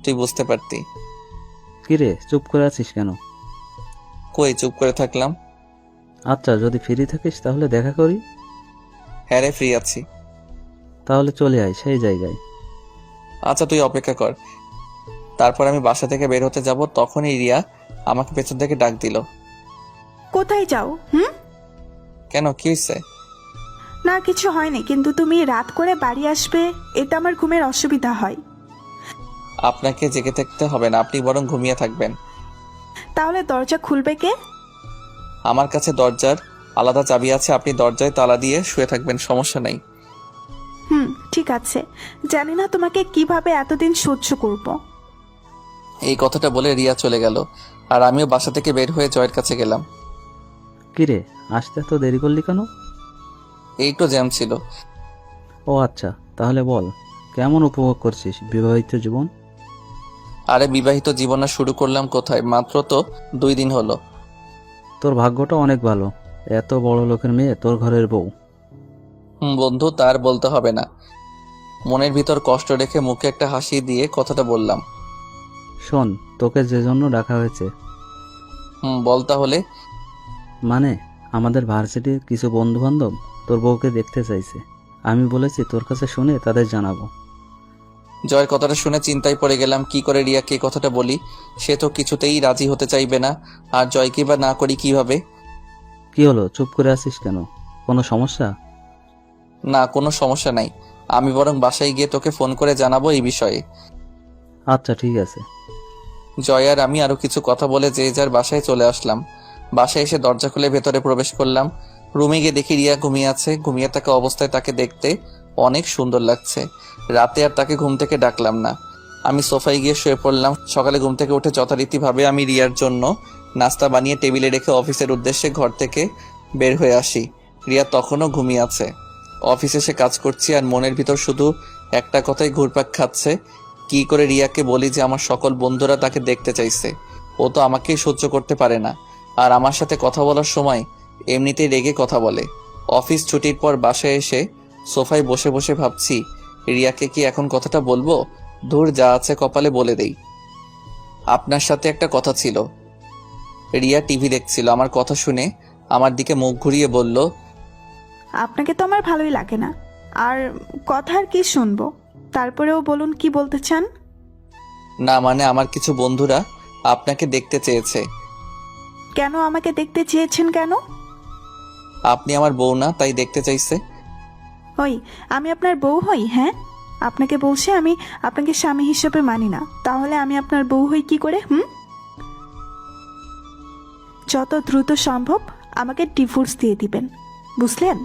তুই বুঝতে পারতি। কিরে চুপ করে আছিস কেন? কই চুপ করে থাকলাম? আচ্ছা, যদি ফ্রি থাকিস তাহলে দেখা করি। হ্যাঁ রে, ফ্রি আছি। তাহলে চলে আয় সেই জায়গায়। আচ্ছা তুই অপেক্ষা কর। তারপর আমি বাসা থেকে বের হতে যাব, তখনই রিয়া আমাকে পেছন থেকে ডাক দিল। কোথায় যাও? কেন, কি হয়েছে? না কিছু হয়নি, কিন্তু তুমি রাত করে বাড়ি আসবে, এতে আমার ঘুমের অসুবিধা হয়। আপনাকে জেগে থাকতে হবে না, আপনি বরং ঘুমিয়ে থাকবেন। তাহলে দরজা খুলবে কে? আমার কাছে দরজার আলাদা চাবি আছে, আপনি দরজায় তালা দিয়ে শুয়ে থাকবেন, সমস্যা নাই। ঠিক আছে। জানি না তোমাকে কিভাবে এতদিন সহ্য করব। এই কথাটা বলে রিয়া চলে গেল, আর আমিও বাসা থেকে বের হয়ে জয়ের কাছে গেলাম। কিরে আসতে এত দেরি করলি কেন? এই তো জ্যাম ছিল। ও আচ্ছা, তাহলে বল কেমন উপভোগ করছিস বিবাহিত জীবন? আরে বিবাহিত জীবন আর শুরু করলাম কোথায়, মাত্র তো 2 দিন হলো। তোর ভাগ্যটা অনেক ভালো, এত বড় লোকের মেয়ে তোর ঘরের বউ। বন্ধু, তার বলতে হবে না। মনের ভিতর কষ্ট রেখে মুখে একটা হাসি দিয়ে কথাটা বললাম। শোন, তোকে যে জন্য ডাকা হয়েছে, বল তাহলে। মানে আমাদের ভার্সিটির কিছু বন্ধু বান্ধব তোর বউকে দেখতে চাইছে। আমি বলেছি তোর কাছে শুনে তাদের জানাবো। জয়ের কথাটা শুনে চিন্তায় পড়ে গেলাম, কি করে রিয়াকে কথাটা বলি। সে তো কিছুতেই রাজি হতে চাইবে না, আর জয়কে বা না করি কিভাবে। কি হলো, চুপ করে আছিস কেন? কোনো সমস্যা? না, কোনো সমস্যা নাই। আমি বরং বাসায় গিয়ে তোকে ফোন করে জানাবো এই বিষয়ে। আচ্ছা ঠিক আছে। জয় আর আমি আরো কিছু কথা বলে যে যার বাসায় চলে আসলাম। বাসায় এসে দরজা খুলে ভেতরে প্রবেশ করলাম। রুমে গিয়ে দেখি রিয়া ঘুমিয়ে আছে। ঘুমিয়ে থাকা অবস্থায় তাকে দেখতে অনেক সুন্দর লাগছে। রাতে আর তাকে ঘুম থেকে ডাকলাম না, আমি সোফায় গিয়ে শুয়ে পড়লাম। সকালে ঘুম থেকে উঠে যথারীতিভাবে আমি রিয়ার জন্য নাস্তা বানিয়ে টেবিলে রেখে অফিসের উদ্দেশ্যে ঘর থেকে বের হয়ে আসি। রিয়া তখনও ঘুমিয়ে আছে। অফিসে এসে কাজ করছি আর মনের ভিতর শুধু একটা কথাই ঘুরপাক খাচ্ছে, কি করে রিয়াকে বলি যে আমার সকল বন্ধুরা তাকে দেখতে চাইছে। ও তো আমাকেই সহ্য করতে পারে না, আর আমার সাথে কথা বলার সময় এমনিতেই রেগে কথা বলে। অফিস ছুটির পর বাসায় এসে সোফায় বসে বসে ভাবছি, রিয়াকে কি এখন কথাটা বলবো? দূর, যা আছে কপালে বলে দেই। আপনার সাথে একটা কথা ছিল। রিয়া টিভি দেখছিল, আমার কথা শুনে আমার দিকে মুখ ঘুরিয়ে বলল, আপনাকে তো আমার ভালোই লাগে না, আর কথা আর কি শুনবো। তারপরেও বলুন, কি বলতে চান? না মানে আমার কিছু বন্ধুরা আপনাকে দেখতে চেয়েছে। কেন আমাকে দেখতে চেয়েছেন কেন? আপনি আমার বউ না, তাই দেখতে চাইছে। ওই, আমি আপনার বউ হই? হ্যাঁ, আপনাকে বলছে আমি আপনাকে স্বামী হিসেবে মানি না, তাহলে আমি আপনার বউ হই কি করে? যত দ্রুত সম্ভব আমাকে ডিভোর্স দিয়ে দিবেন, বুঝলেন?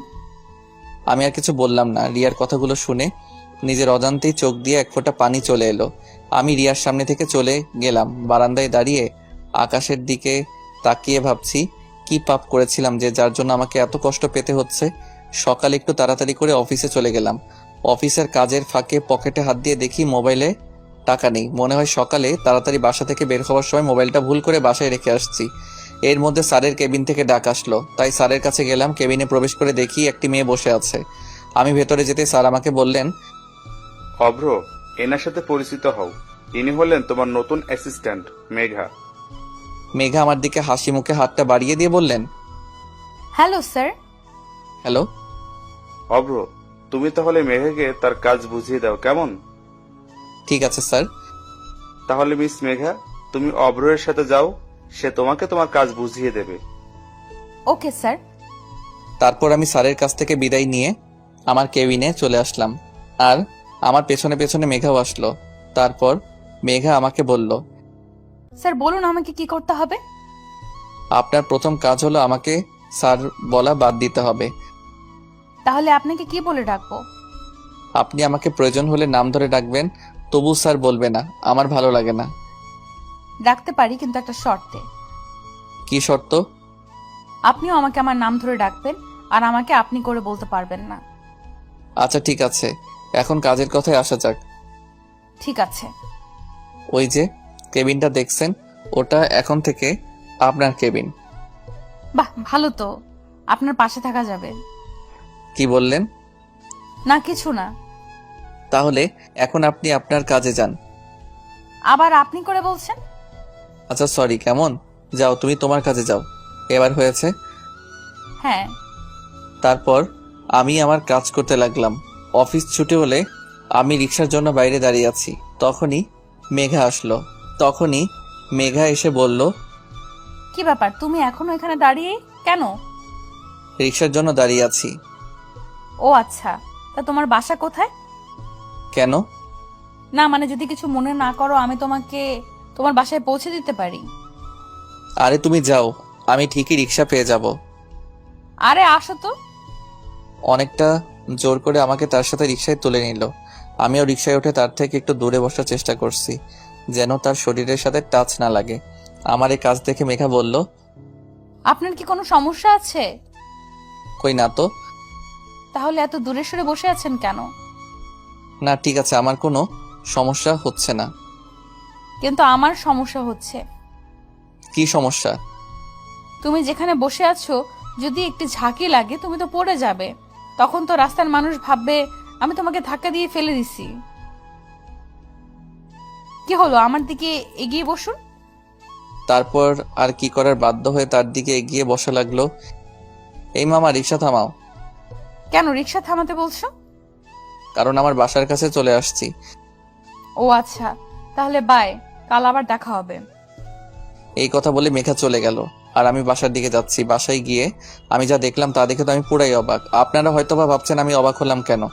আমি আর কিছু বললাম না। রিয়ার কথাগুলো শুনে নিজের অজান্তেই চোখ দিয়ে এক ফোঁটা পানি চলে এলো। আমি রিয়ার সামনে থেকে চলে গেলাম। বারান্দায় দাঁড়িয়ে আকাশের দিকে তাকিয়ে ভাবছি, কি পাপ করেছিলাম যে যার জন্য আমাকে এত কষ্ট পেতে হচ্ছে। সকালে একটু তাড়াতাড়ি করে অফিসে চলে গেলাম। অফিসের কাজের ফাঁকে পকেটে হাত দিয়ে দেখি মোবাইলে টাকা নেই। মনে হয় সকালে তাড়াতাড়ি বাসা থেকে বের হওয়ার সময় মোবাইলটা ভুল করে বাসায় রেখে আসছি। এর মধ্যে স্যারের কেবিন থেকে ডাক আসলো, তাই স্যারের কাছে গেলাম। কেবিনে প্রবেশ করে দেখি একটি মেয়ে বসে আছে। আমি ভেতরে যেতে স্যার আমাকে বললেন, অভ্র, এনার সাথে পরিচিত হও। ইনি হলেন তোমার নতুন অ্যাসিস্ট্যান্ট মেঘা। মেঘা আমার দিকে হাসি মুখে হাতটা বাড়িয়ে দিয়ে বললেন, হ্যালো স্যার। হ্যালো। অভ্র, তুমি তাহলে মেঘাকে তার কাজ বুঝিয়ে দাও, কেমন? ঠিক আছে স্যার। তাহলে মিস মেঘা, তুমি অভ্রের সাথে যাও, সে তোমাকে তোমার কাজ বুঝিয়ে দেবে। Okay sir. তারপর আমি স্যারের কাছ থেকে বিদায় নিয়ে আমার কেবিনে চলে আসলাম, আর আমার পেছনে পেছনে মেঘাও আসলো। তারপর মেঘা আমাকে বলল, স্যার বলুন আমাকে কি করতে হবে? আপনার প্রথম কাজ হলো আমাকে স্যার বলা বাদ দিতে হবে। তাহলে আপনাকে কি বলে ডাকবো? আপনি আমাকে প্রয়োজন হলে নাম ধরে ডাকবেন, তবু স্যার বলবে না, আমার ভালো লাগে না। ডাকতে পারি, কিন্তু একটা শর্তে। কি শর্ত? আপনিও আমাকে আমার নাম ধরে ডাকবেন, আর আমাকে আপনি করে বলতে পারবেন না। আচ্ছা ঠিক আছে, এখন কাজের কথায় আসা যাক। ঠিক আছে। ওই যে কেবিনটা দেখছেন, ওটা এখন থেকে আপনার কেবিন। বাহ, ভালো তো, আপনার পাশে থাকা যাবে। কি বললেন? না কিছু না। তাহলে এখন আপনি আপনার কাজে যান। আবার আপনি করে বলছেন? আচ্ছা সরি, কেমন? যাও, তুমি তোমার কাজে যাও। এবার হয়েছে? হ্যাঁ। তারপর আমি আমার কাজ করতে লাগলাম। অফিস ছুটি হলে আমি রিক্সার জন্য বাইরে দাঁড়িয়ে আছি। তখনই মেঘা আসলো। মেঘা এসে বলল, কি ব্যাপার, তুমি এখনো এখানে দাঁড়িয়ে কেন? রিক্সার জন্য দাঁড়িয়ে আছি। ও আচ্ছা, তা তোমার বাসা কোথায়? কেন? না মানে যদি কিছু মনে না করো, আমি তোমাকে তোমার বাসায় পৌঁছে দিতে পারি। আরে তুমি যাও, আমি ঠিকই রিক্সা পেয়ে যাব। আরে আসো তো। অনেকটা জোর করে আমাকে তার সাথে রিক্সায় তুলে নিল। আমিও রিক্সায় উঠে তার থেকে একটু দূরে বসার চেষ্টা করছি, যেন তার শরীরের সাথে টাচ না লাগে। আমার এই কাজ দেখে মেঘা বলল, আপনার কি কোনো সমস্যা আছে? কই না তো। তাহলে এত দূরে সরে বসে আছেন কেন? না ঠিক আছে, আমার কোনো সমস্যা হচ্ছে না। কিন্তু আমার সমস্যা হচ্ছে। কি সমস্যা? তুমি যেখানে বসে আছো, যদি একটু ঝাঁকি লাগে তুমি তো পড়ে যাবে। তখন তো রাস্তার মানুষ ভাববে আমি তোমাকে ধাক্কা দিয়ে ফেলে দিছি। কি হলো, আমার দিকে এগিয়ে বসুন। তারপর আর কি করার, বাধ্য হয়ে তার দিকে এগিয়ে বসা লাগলো। এই মামা, রিক্সা থামাও। কেন রিক্সা থামাতে বলছো? কারণ আমার বাসার কাছে চলে আসছি। ও আচ্ছা, তাহলে বাই, কাল আবার দেখা হবে। এই কথা বলে মেঘা চলে গেল, আর আমি বাসার দিকে যাচ্ছি। বাসায় গিয়ে আমি যা দেখলাম তা দেখে তো আমি পুরাই অবাক। আপনারা হয়তোবা ভাবছেন আমি অবাক হলাম কেন,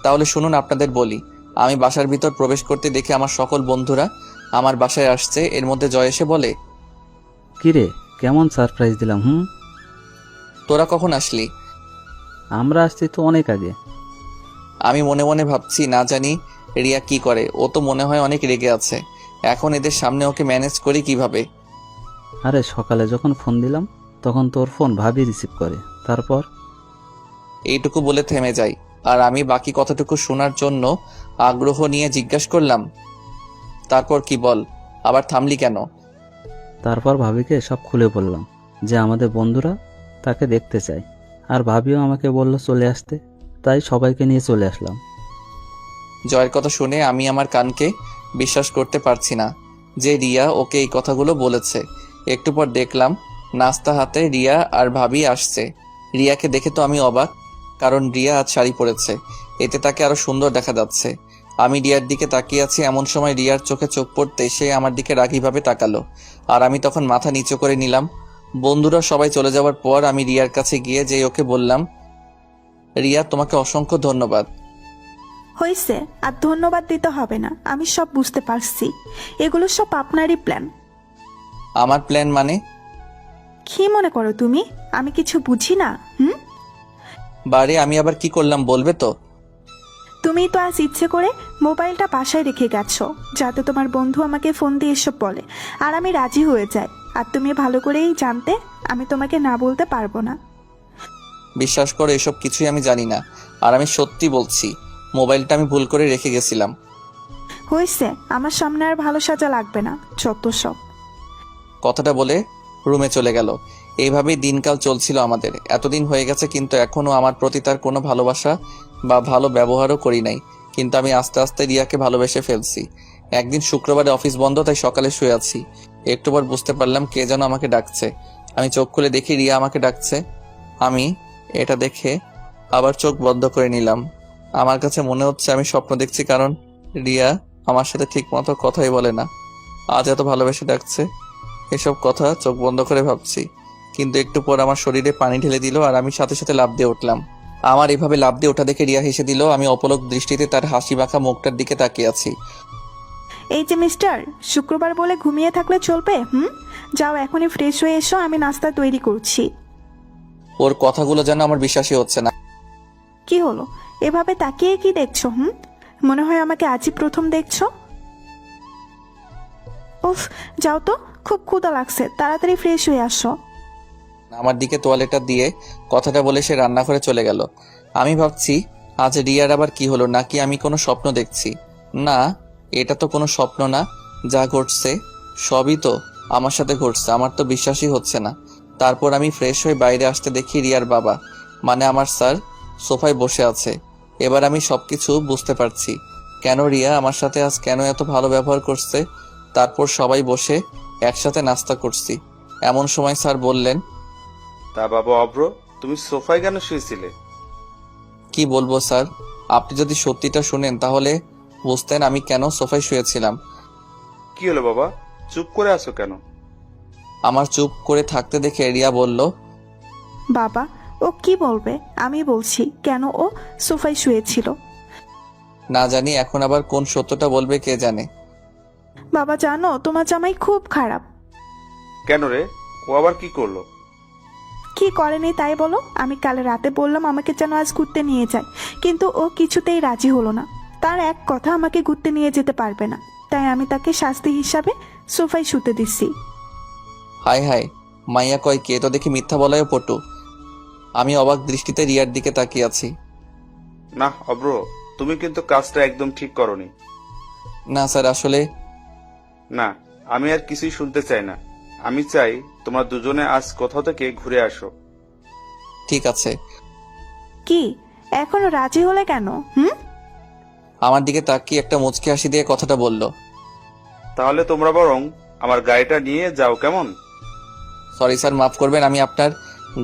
তাহলে শুনুন আপনাদের বলি। আমি বাসার ভিতর প্রবেশ করতে দেখে আমার সকল বন্ধুরা আমার বাসায় আসছে। এর মধ্যে জয় এসে বলে, কিরে, কেমন সারপ্রাইজ দিলাম? তোরা কখন আসলি? আমরা আসছি তো অনেক আগে। আমি মনে মনে ভাবছি, না জানি রিয়া কি করে, ও তো মনে হয় অনেক রেগে আছে। এখন এদের সামনে ওকে ম্যানেজ করি কিভাবে? আরে সকালে যখন ফোন দিলাম তখন তোর ফোন ভাবি রিসিভ করে, তারপর এইটুকু বলে থেমে যাই, আর আমি বাকি কথাটুকু শোনার জন্য আগ্রহ নিয়ে জিজ্ঞাসা করলাম, তারপর কি বল? আবার থামলি কেন? তারপর ভাবিকে সব খুলে বললাম যে আমাদের বন্ধুরা তাকে দেখতে চায়, আর ভাবিও আমাকে বলল চলে আসতে, তাই সবাইকে নিয়ে চলে আসলাম। জয়ের কথা শুনে আমি আমার কানকে বিশ্বাস করতে পারছি না যে রিয়া ওকে এই কথাগুলো বলেছে। একটু পর দেখলাম নাস্তা হাতে রিয়া আর ভাবি আসছে। রিয়াকে দেখে তো আমি অবাক, কারণ রিয়া আজ শাড়ি পরেছে, এতে তাকে আরো সুন্দর দেখা যাচ্ছে। আমি রিয়ার দিকে তাকিয়ে আছি, এমন সময় রিয়ার চোখে চোখ পড়তে সে আমার দিকে রাগীভাবে তাকালো, আর আমি তখন মাথা নিচু করে নিলাম। বন্ধুরা সবাই চলে যাওয়ার পর আমি রিয়ার কাছে গিয়ে যে ওকে বললাম, রিয়া তোমাকে অসংখ্য ধন্যবাদ। হয়েছে, আর ধন্যবাদ দিতে হবে না, আমি সব বুঝতে পারছি। এগুলো সব আপনারই প্ল্যান। আমার প্ল্যান মানে? কি মনে করো তুমি আমি কিছু বুঝি না? বারে, আমি আবার কি করলাম বলবে তো? তুমি তো আজ ইচ্ছে করে মোবাইলটা বাসায় রেখে গেছো যাতে তোমার বন্ধু আমাকে ফোন দিয়ে এসব বলে, আর আমি রাজি হয়ে যাই। আর তুমি ভালো করেই জানতে আমি তোমাকে না বলতে পারবো না। বিশ্বাস করো, এসব কিছুই আমি জানি না, আর আমি সত্যি বলছি মোবাইলটা আমি ভুল করে রেখে গেছিলাম। হয়েছে, আমার সামনে আর ভালো সাজা লাগবে না, যত সব। কথাটা বলে রুমে চলে গেল। এইভাবেই দিনকাল চলছিল আমাদের। এতদিন হয়ে গেছে কিন্তু এখনো আমার প্রতি তার কোনো ভালোবাসা বা ভালো ব্যবহারও করি নাই, কিন্তু আমি আস্তে আস্তে রিয়াকে ভালোবেসে ফেলছি। একদিন শুক্রবারে অফিস বন্ধ, তাই সকালে শুয়ে আছি। একটু পর বুঝতে পারলাম কে যেন আমাকে ডাকছে। আমি চোখ খুলে দেখি রিয়া আমাকে ডাকছে। আমি এটা দেখে আবার চোখ বন্ধ করে নিলাম। আমার কাছে মনে হচ্ছে আমি স্বপ্ন দেখছি, কারণ রিয়া আমার সাথে ঠিক মতো কথাই বলে না। আজ এত ভালোবেসে ডাকছে, এসব কথা চোখ বন্ধ করে ভাবছি। কিন্তু একটু পর আমার শরীরে পানি ঢেলে দিল, আর আমি সাথে সাথে লাফ দিয়ে উঠলাম। আমার এভাবে লাফ দিয়ে ওঠা দেখে রিয়া হেসে দিল। আমি অপলক দৃষ্টিতে তার হাসি মাখা মুখটার দিকে তাকিয়ে আছি। এই যে মিস্টার, শুক্রবার বলে ঘুমিয়ে থাকলে চলবে? যাও এখনই ফ্রেশ হয়ে এসো, আমি নাস্তা তৈরি করছি। ওর কথাগুলো যেন আমার বিশ্বাসই হচ্ছে না। কি হলো, এভাবে তাকিয়ে কি দেখছো? মনে হয় আমাকে আজই প্রথম দেখছো। উফ, যাও তো, খুব ক্ষুধা লাগছে, তাড়াতাড়ি ফ্রেশ হয়ে আসো। আমার দিকে তোয়ালেটা দিয়ে কথাটা বলে সে রান্নাঘরে চলে গেল। আমি ভাবছি আজ রিয়ার আবার কি হলো, নাকি আমি কোনো স্বপ্ন দেখছি? না, এটা তো কোনো স্বপ্ন না, যা ঘটছে সবই তো আমার সাথে ঘটছে। আমার তো বিশ্বাসই হচ্ছে না। তারপর আমি ফ্রেশ হয়ে বাইরে আসতে দেখি রিয়ার বাবা, মানে আমার স্যার, সোফায় বসে আছে। এবার আমি সবকিছু বুঝতে পারছি কেন রিয়া আমার সাথে আজ কেন এত ভালো ব্যবহার করছে। তারপর সবাই বসে একসাথে নাস্তা করছি। এমন সময় স্যার বললেন, তা বাবা অব্র, তুমি সোফায় কেন শুয়েছিলে? কি বলবো স্যার, আপনি যদি সত্যিটা শুনেন তাহলে বুঝতেন আমি কেন সোফায় শুয়েছিলাম। কি হলো বাবা, চুপ করে আছো কেন? আমার চুপ করে থাকতে দেখে রিয়া বলল, বাবা, ও কি বলবে? আমি বলছি কেন ও সোফায় শুয়েছিল। না জানি এখন আবার কোন সত্যটা বলবে কে জানে। বাবা জানো, তোমার জামাই খুব খারাপ। কেন রে, ও আবার কি করলো? কি করেনি তাই বলো? আমি কাল রাতে বললাম আমাকে যেন আজ ঘুরতে নিয়ে যায়, কিন্তু ও কিছুতেই রাজি হলো না। তার এক কথা, আমাকে ঘুরতে নিয়ে যেতে পারবে না, তাই আমি তাকে শাস্তি হিসাবে সোফায় শুতে দিচ্ছি। হায় হায়, মাইয়া কয় কে, তো দেখি মিথ্যা বলায় পটু। আমি অবাক দৃষ্টিতে রিয়ার দিকে তাকিয়ে আছি। না অব্র, তুমি কিন্তু কাজটা একদম ঠিক করনি। না স্যার, আসলে না, আমি আর কিছুই শুনতে চাই না। আমি চাই তোমরা দুজনে আজ কোথাও থেকে ঘুরে আসো। ঠিক আছে। কি, এখনো রাজি হলে কেন? আমার দিকে তাকিয়ে একটা মুচকি হাসি দিয়ে কথাটা বলল। তাহলে তোমরা বরং আমার গাড়িটা নিয়ে যাও, কেমন? সরি স্যার, মাফ করবেন, আমি আপনার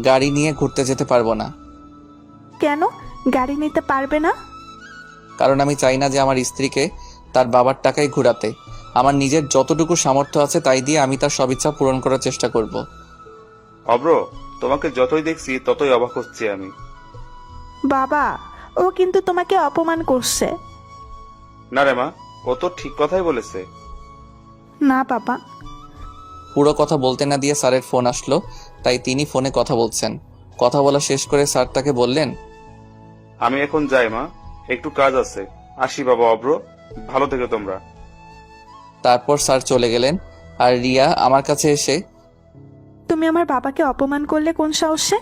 গাড়ি নিয়ে ঘুরতে যেতে পারবো না। কেন গাড়ি নিতে পারবে না? কারণ আমি চাই না যে আমার স্ত্রীকে তার বাবার টাকায় ঘোরাতে। আমার নিজের যতটুকু সামর্থ্য আছে তাই দিয়ে আমি তার সব ইচ্ছা পূরণ করার চেষ্টা করব। অব্র, তোমাকে যতই দেখছি ততই অবাক হচ্ছি আমি। বাবা, ও কিন্তু তোমাকে অপমান করছে। না রে মা, ও তো ঠিক কথাই বলেছে। না বাবা। পুরো কথা বলতে না দিয়ে স্যারের ফোন আসলো, তাই তিনি ফোনে কথা বলছেন। কথা বলা শেষ করে স্যার তাকে বললেন, আমি এখন যাই মা, একটু কাজ আছে। আসি বাবা অব্র, ভালো থেকো তোমরা। তারপর স্যার চলে গেলেন। আর রিয়া আমার কাছে এসে, তুমি আমার বাবাকে অপমান করলে কোন সাহসে?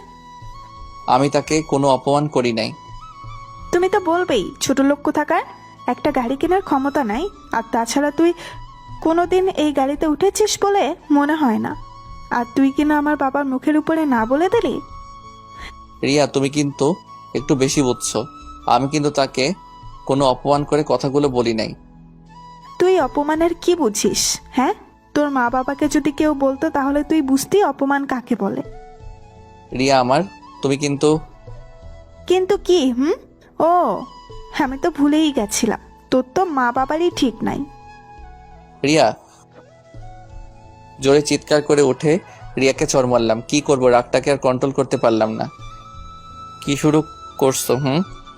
আমি তাকে কোনো অপমান করি নাই। তুমি তো বলবেই ছোট লোক কোথাকার, একটা গাড়ি কেনার ক্ষমতা নাই। আর তাছাড়া তুই কোনোদিন এই গাড়িতে উঠেছিস বলে মনে হয় না। আর তুই কিনা আমার বাবার মুখের উপরে না বলে দিলি। রিয়া, তুমি কিন্তু একটু বেশি বুঝছো। আমি কিন্তু তাকে কোনো অপমান করে কথাগুলো বলি নাই। তুই অপমানের কি বুঝিস? হ্যাঁ, তোর মা বাবাকে যদি কেউ বলতো তাহলে তুই বুঝতি অপমান কাকে বলে। রিয়া আমার, তুমি কিন্তু কিন্তু কি? ও, আমি তো ভুলেই গেছিলাম, তোর তো মা বাবারই ঠিক নাই। রিয়া, জোরে চিৎকার করে উঠে রিয়াকে চড় মারলাম। কি করবো, রাগটাকে আর কন্ট্রোল করতে পারলাম না। কি শুরু করছো?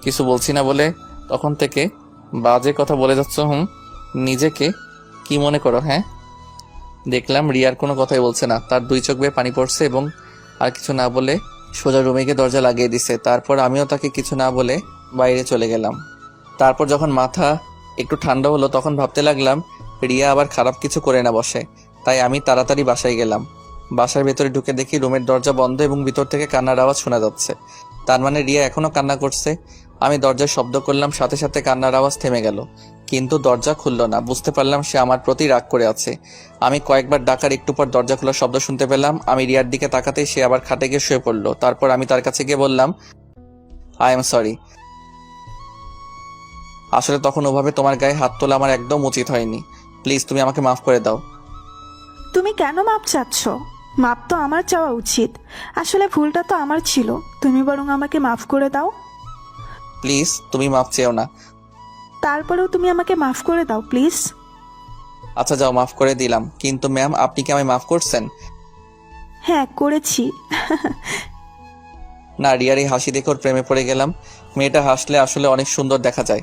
কিছু বলছি না বলে তখন থেকে বাজে কথা বলে যাচ্ছ। নিজেকে কি মনে করো? হ্যাঁ। দেখলাম রিয়ার কোনো কথাই বলছে না, তার দুই চোখ বেয়ে পানি পড়ছে এবং আর কিছু না বলে সোজা রুমে গিয়ে দরজা লাগিয়ে দিছে। তারপর আমিও তাকে কিছু না বলে বাইরে চলে গেলাম। তারপর যখন মাথা একটু ঠান্ডা হলো তখন ভাবতে লাগলাম রিয়া আবার খারাপ কিছু করে না বসে। তাই আমি তাড়াতাড়ি বাসায় গেলাম। বাসার ভেতরে ঢুকে দেখি রুমের দরজা বন্ধ এবং ভিতর থেকে কান্নার আওয়াজ শোনা যাচ্ছে। তার মানে রিয়া এখনো কান্না করছে। আমি দরজায় শব্দ করলাম, সাথে সাথে কান্নার আওয়াজ থেমে গেল, কিন্তু দরজা খুলল না। বুঝতে পারলাম সে আমার প্রতি রাগ করে আছে। আমি কয়েকবার ডাকার একটু পর দরজা খোলার শব্দ শুনতে পেলাম। আমি রিয়ার দিকে তাকাতেই সে আবার খাটে গিয়ে শুয়ে পড়লো। তারপর আমি তার কাছে গিয়ে বললাম, আই এম সরি। আসলে তখন ওভাবে তোমার গায়ে হাত তোলা আমার একদম উচিত হয়নি। প্লিজ তুমি আমাকে মাফ করে দাও। তুমি কেন মাপ চাচ্ছ? মাপ তো আমার চাওয়া উচিত। আসলে ভুলটা তো আমার ছিল, তুমি বরং আমাকে মাফ করে দাও। প্লিজ তুমি মাফ চেও না। তারপরেও তুমি আমাকে মাফ করে দাও প্লিজ। আচ্ছা যাও, মাফ করে দিলাম। কিন্তু ম্যাম, আপনি কি আমায় মাফ করছেন? হ্যাঁ, করেছি। না, রিয়ার এই হাসি দেখে ওর প্রেমে পড়ে গেলাম। মেয়েটা হাসলে আসলে অনেক সুন্দর দেখা যায়।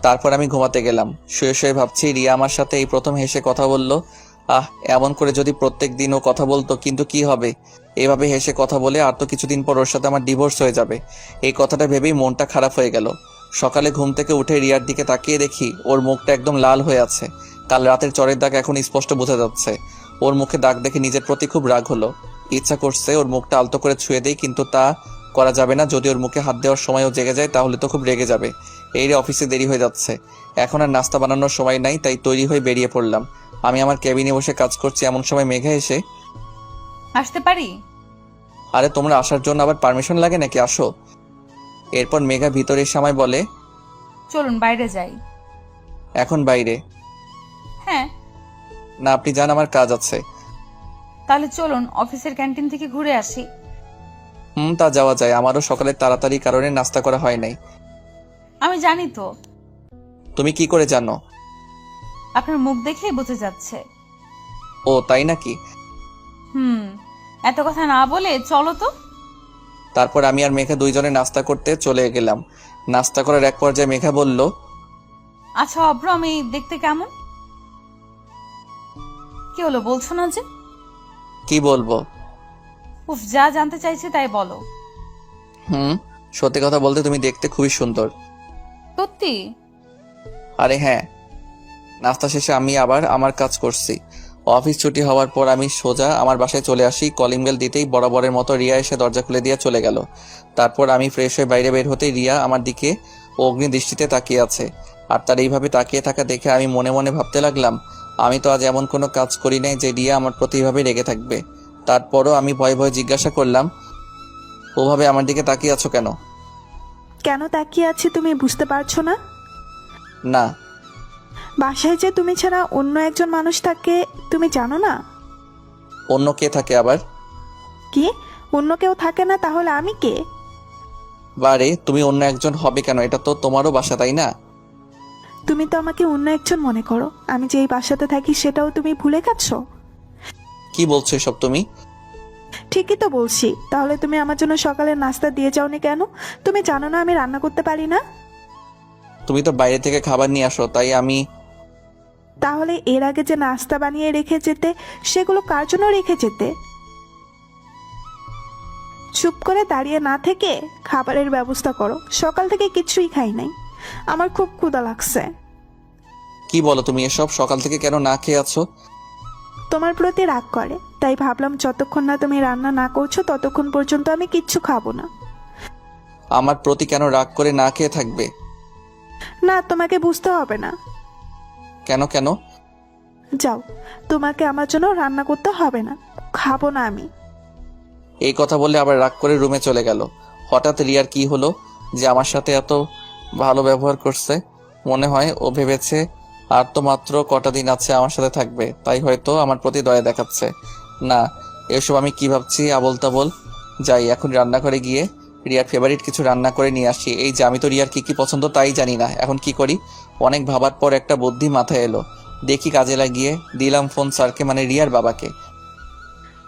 তারপর আমি ঘুমাতে গেলাম। শুয়ে শুয়ে ভাবছি রিয়া আমার সাথে এই প্রথম হেসে কথা বলল। এমন করে যদি প্রত্যেক দিন ও কথা বলতো, কিন্তু কি হবে, এভাবে হেসে কথা বলে আর তো কিছুদিন পর ওর সাথে আমার ডিভোর্স হয়ে যাবে। এই কথাটা ভেবেই মনটা খারাপ হয়ে গেল। সকালে ঘুম থেকে উঠে রিয়ার দিকে তাকিয়ে দেখি ওর মুখটা একদম লাল হয়ে আছে। কাল রাতের চরের দাগ এখন স্পষ্ট বোঝা যাচ্ছে। ওর মুখে দাগ দেখে নিজের প্রতি খুব রাগ হলো। ইচ্ছা করছে ওর মুখটা আলতো করে ছুঁয়ে দেই, কিন্তু তা করা যাবে না। যদি ওর মুখে হাত দেওয়ার সময়ও জেগে যায় তাহলে তো খুব রেগে যাবে। এই রে, অফিসে দেরি হয়ে যাচ্ছে, এখন আর নাস্তা বানানোর সময় নাই, তাই তৈরি হয়ে বেরিয়ে পড়লাম। আমি আমার কেবিনে বসে কাজ করছি, এমন সময় মেঘা এসে, আসতে পারি? আরে তোমরা আসার জন্য আবার পারমিশন লাগে নাকি, আসো। এরপর মেঘা ভিতরে এসে আমায় বলে, চলুন বাইরে যাই। এখন বাইরে? হ্যাঁ। না, আপনি যান, আমার কাজ আছে। তাহলে চলুন অফিসের ক্যান্টিন থেকে ঘুরে আসি। তা যাওয়া যায়। আমারও সকালে তাড়াতাড়ি কারণে নাস্তা করা হয় নাই। আমি জানি তো। তুমি কি করে জানো? আপনার মুখ দেখেই বোঝা যাচ্ছে। ও তাই নাকি? এত কথা না বলে চলো তো। তারপর আমি আর মেঘা দুইজনে নাস্তা করতে চলে গেলাম। নাস্তা করার এক পর্যায়ে মেঘা বলল, আচ্ছা অভ্র, আমি দেখতে কেমন? কি হলো, বলছো না যে? কি বলবো? উফ, যা জানতে চাইছে তাই বলো। সত্যি কথা বলতে তুমি দেখতে খুবই সুন্দর। সত্যি? আরে হ্যাঁ। নাস্তা শেষে আমি আবার আমার কাজ করছি। অফিস ছুটি হওয়ার পর আমি সোজা আমার বাসায় চলে আসি। কলিং বেল দিতেই বরাবরের মতো রিয়া এসে দরজা খুলে দিয়ে চলে গেল। তারপর আমি ফ্রেশ হয়ে বাইরে বের হতেই রিয়া আমার দিকে অগ্নি দৃষ্টিতে তাকিয়ে আছে। আর তার এইভাবে তাকিয়ে থাকা দেখে আমি মনে মনে ভাবতে লাগলাম, আমি তো আজ এমন কোনো কাজ করি নাই যে রিয়া আমার প্রতি এভাবে রেগে থাকবে। তারপরও আমি ভয়ে ভয়ে জিজ্ঞাসা করলাম, ওভাবে আমার দিকে তাকিয়ে আছো কেন? কেন তাকিয়ে আছি তুমি বুঝতে পারছো না? না। বাসায় যে তুমি ছাড়া অন্য একজন মানুষ থাকে তুমি জানো না? অন্য কে থাকে আবার? কি, অন্য কেউ থাকে না? তাহলে আমি কে? বারে, তুমি অন্য একজন হবে কেন? এটা তো তোমারও বাসা, তাই না? তুমি তো আমাকে অন্য একজন মনে করো। আমি যে এই বাসাতে থাকি সেটাও তুমি ভুলে গেছো? কি বলছো এসব তুমি? ঠিকই তো বলছি। তাহলে তুমি আমার জন্য সকালে নাস্তা দিয়ে যাওনি কেন? তুমি জানো না আমি রান্না করতে পারি না? তুমি তো বাইরে থেকে খাবার নিয়ে আসো, তাই আমি। তাহলে এর আগে যে নাস্তা বানিয়ে রেখে যেতে সেগুলো কার জন্য রেখে যেতে? চুপ করে দাঁড়িয়ে না থেকে খাবারের ব্যবস্থা করো। সকাল থেকে কিছুই খাই নাই, আমার খুব ক্ষুধা লাগছে। কি বলো তুমি এসব? সকাল থেকে কেন না খেয়ে আছো? তোমার প্রতি রাগ করে, তাই ভাবলাম যতক্ষণ না তুমি রান্না না করছো ততক্ষণ পর্যন্ত আমি কিচ্ছু খাবো না। আমার প্রতি কেন রাগ করে না খেয়ে থাকবে? না, তোমাকে বুঝতে হবে না। কেন কেন? যাও, তোমাকে আমার জন্য রান্না করতে হবে না, খাবো না আমি। এই কথা বলে আবার রাগ করে রুমে চলে গেল। হঠাৎ রিয়ার কি হলো যে আমার সাথে এত ভালো ব্যবহার করছে? মনে হয় ও ভেবেছে আর তো মাত্র কটা দিন আছে আমার সাথে থাকবে, তাই হয়তো আমার প্রতি দয়া দেখাচ্ছে। না, এসব আমি কি ভাবছি আবোল তাবোল। যাই এখন রান্নাঘরে গিয়ে রিয়ার ফেভারিট কিছু রান্না করে নিয়ে আসি। এই যে আমি তো রিয়ার কি কি পছন্দ তাই জানি না, এখন কি করি? অনেক ভাবার পর একটা বুদ্ধি মাথায় এলো। দেখি কাজে লাগিয়ে দিলাম ফোন স্যারকে, মানে রিয়ার বাবাকে।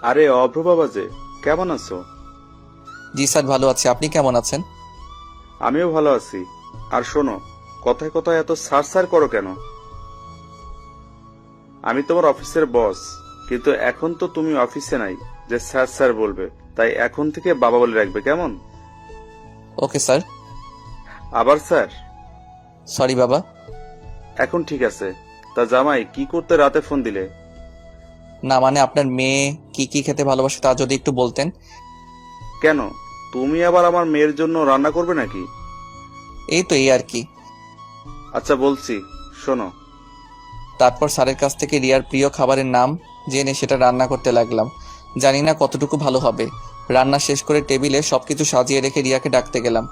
আরে অভ্র বাবা যে, কেমন আছো? জি স্যার, ভালো আছি। আপনি কেমন আছেন? আমিও ভালো আছি। আর শোনো, কথায় কথায় এত সার করো কেন? আমি তোমার অফিসের বস, কিন্তু এখন তো তুমি অফিসে নাই যে স্যার বলবে। তাই এখন থেকে বাবা বলে রাখবে, কেমন? Okay sir. আবার স্যার? সরি বাবা। এখন ঠিক আছে। তা জামাই, কি করতে রাতে ফোন দিলে? না মানে আপনার মেয়ে কি কি খেতে ভালোবাসে তা যদি একটু বলতেন। কেন, তুমি আবার আমার মেয়ের জন্য রান্না করবে নাকি? এই তো, এই আর কি। আচ্ছা বলছি, শোনো। তারপর স্যারের কাছ থেকে রিয়ার প্রিয় খাবারের নাম জেনে সেটা রান্না করতে লাগলাম। জানি না কতটুকু ভালো হবে। রান্না শেষ করে টেবিলে সবকিছু সাজিয়ে রেখে রিয়াকে ডাকতে গেলাম।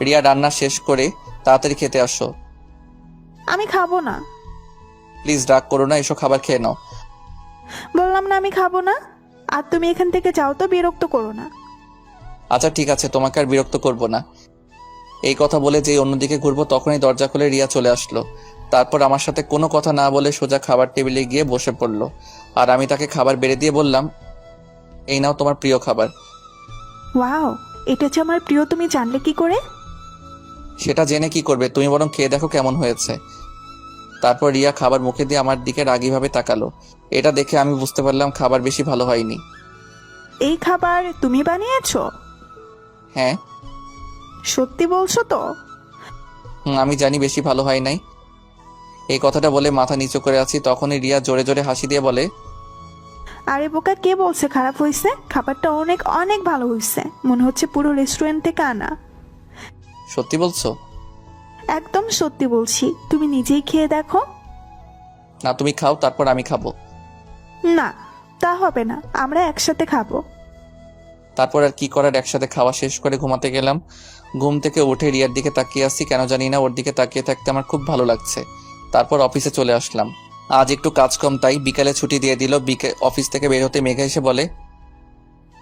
রিয়া, রান্না শেষ করে তাড়াতাড়ি খেতে আসো। আমি খাবো না। প্লিজ রাগ করো না, এসো খাবার খেয়ে নাও। বললাম না আমি খাবো না। আর তুমি এখান থেকে যাও তো, বিরক্ত করো না। আচ্ছা ঠিক আছে, তোমাকে আর বিরক্ত করব না। এই কথা বলে যেই অন্যদিকে ঘুরবো তখনই দরজা খুলে রিয়া চলে আসলো। তারপর আমার সাথে কোনো কথা না বলে সোজা খাবার টেবিলে গিয়ে বসে পড়লো। আর আমি তাকে খাবার বেড়ে দিয়ে বললাম, এই নাও তোমার প্রিয় খাবার। ওয়াও, এটা যে আমার প্রিয় তুমি জানলে কি করে? সেটা জেনে কি করবে, তুমি বরং খেয়ে দেখো কেমন হয়েছে। তারপর রিয়া খাবার মুখে দিয়ে আমার দিকে রাগীভাবে তাকালো। এটা দেখে আমি বুঝতে পারলাম খাবার বেশি ভালো হয়নি। এই খাবার তুমি বানিয়েছো? হ্যাঁ। সত্যি বলছো তো? আমি জানি বেশি ভালো হয় নাই। এই কথাটা বলে মাথা নিচু করে আছি, তখনই রিয়া জোরে জোরে হাসি দিয়ে বলে, আরে বোকা, কে বলছে খারাপ হয়েছে? খাবারটা অনেক অনেক ভালো হয়েছে, মনে হচ্ছে পুরো রেস্টুরেন্ট থেকে আনা। সত্যি বলছো? একদম সত্যি বলছি, তুমি নিজেই খেয়ে দেখো। না, তুমি খাও তারপর আমি খাবো। না, তা হবে না, আমরা একসাথে খাবো। তারপর আর কি করার, একসাথে খাওয়া শেষ করে ঘুমাতে গেলাম। ঘুম থেকে উঠে রিয়ার দিকে তাকিয়ে আসছি, কেন জানি না ওর দিকে তাকিয়ে থাকতে আমার খুব ভালো লাগছে। তারপর অফিসে চলে আসলাম। আজ একটু কাজ কম, তাই বিকালে ছুটি দিয়ে দিল। অফিস থেকে বের হতে মেঘা এসে বলে,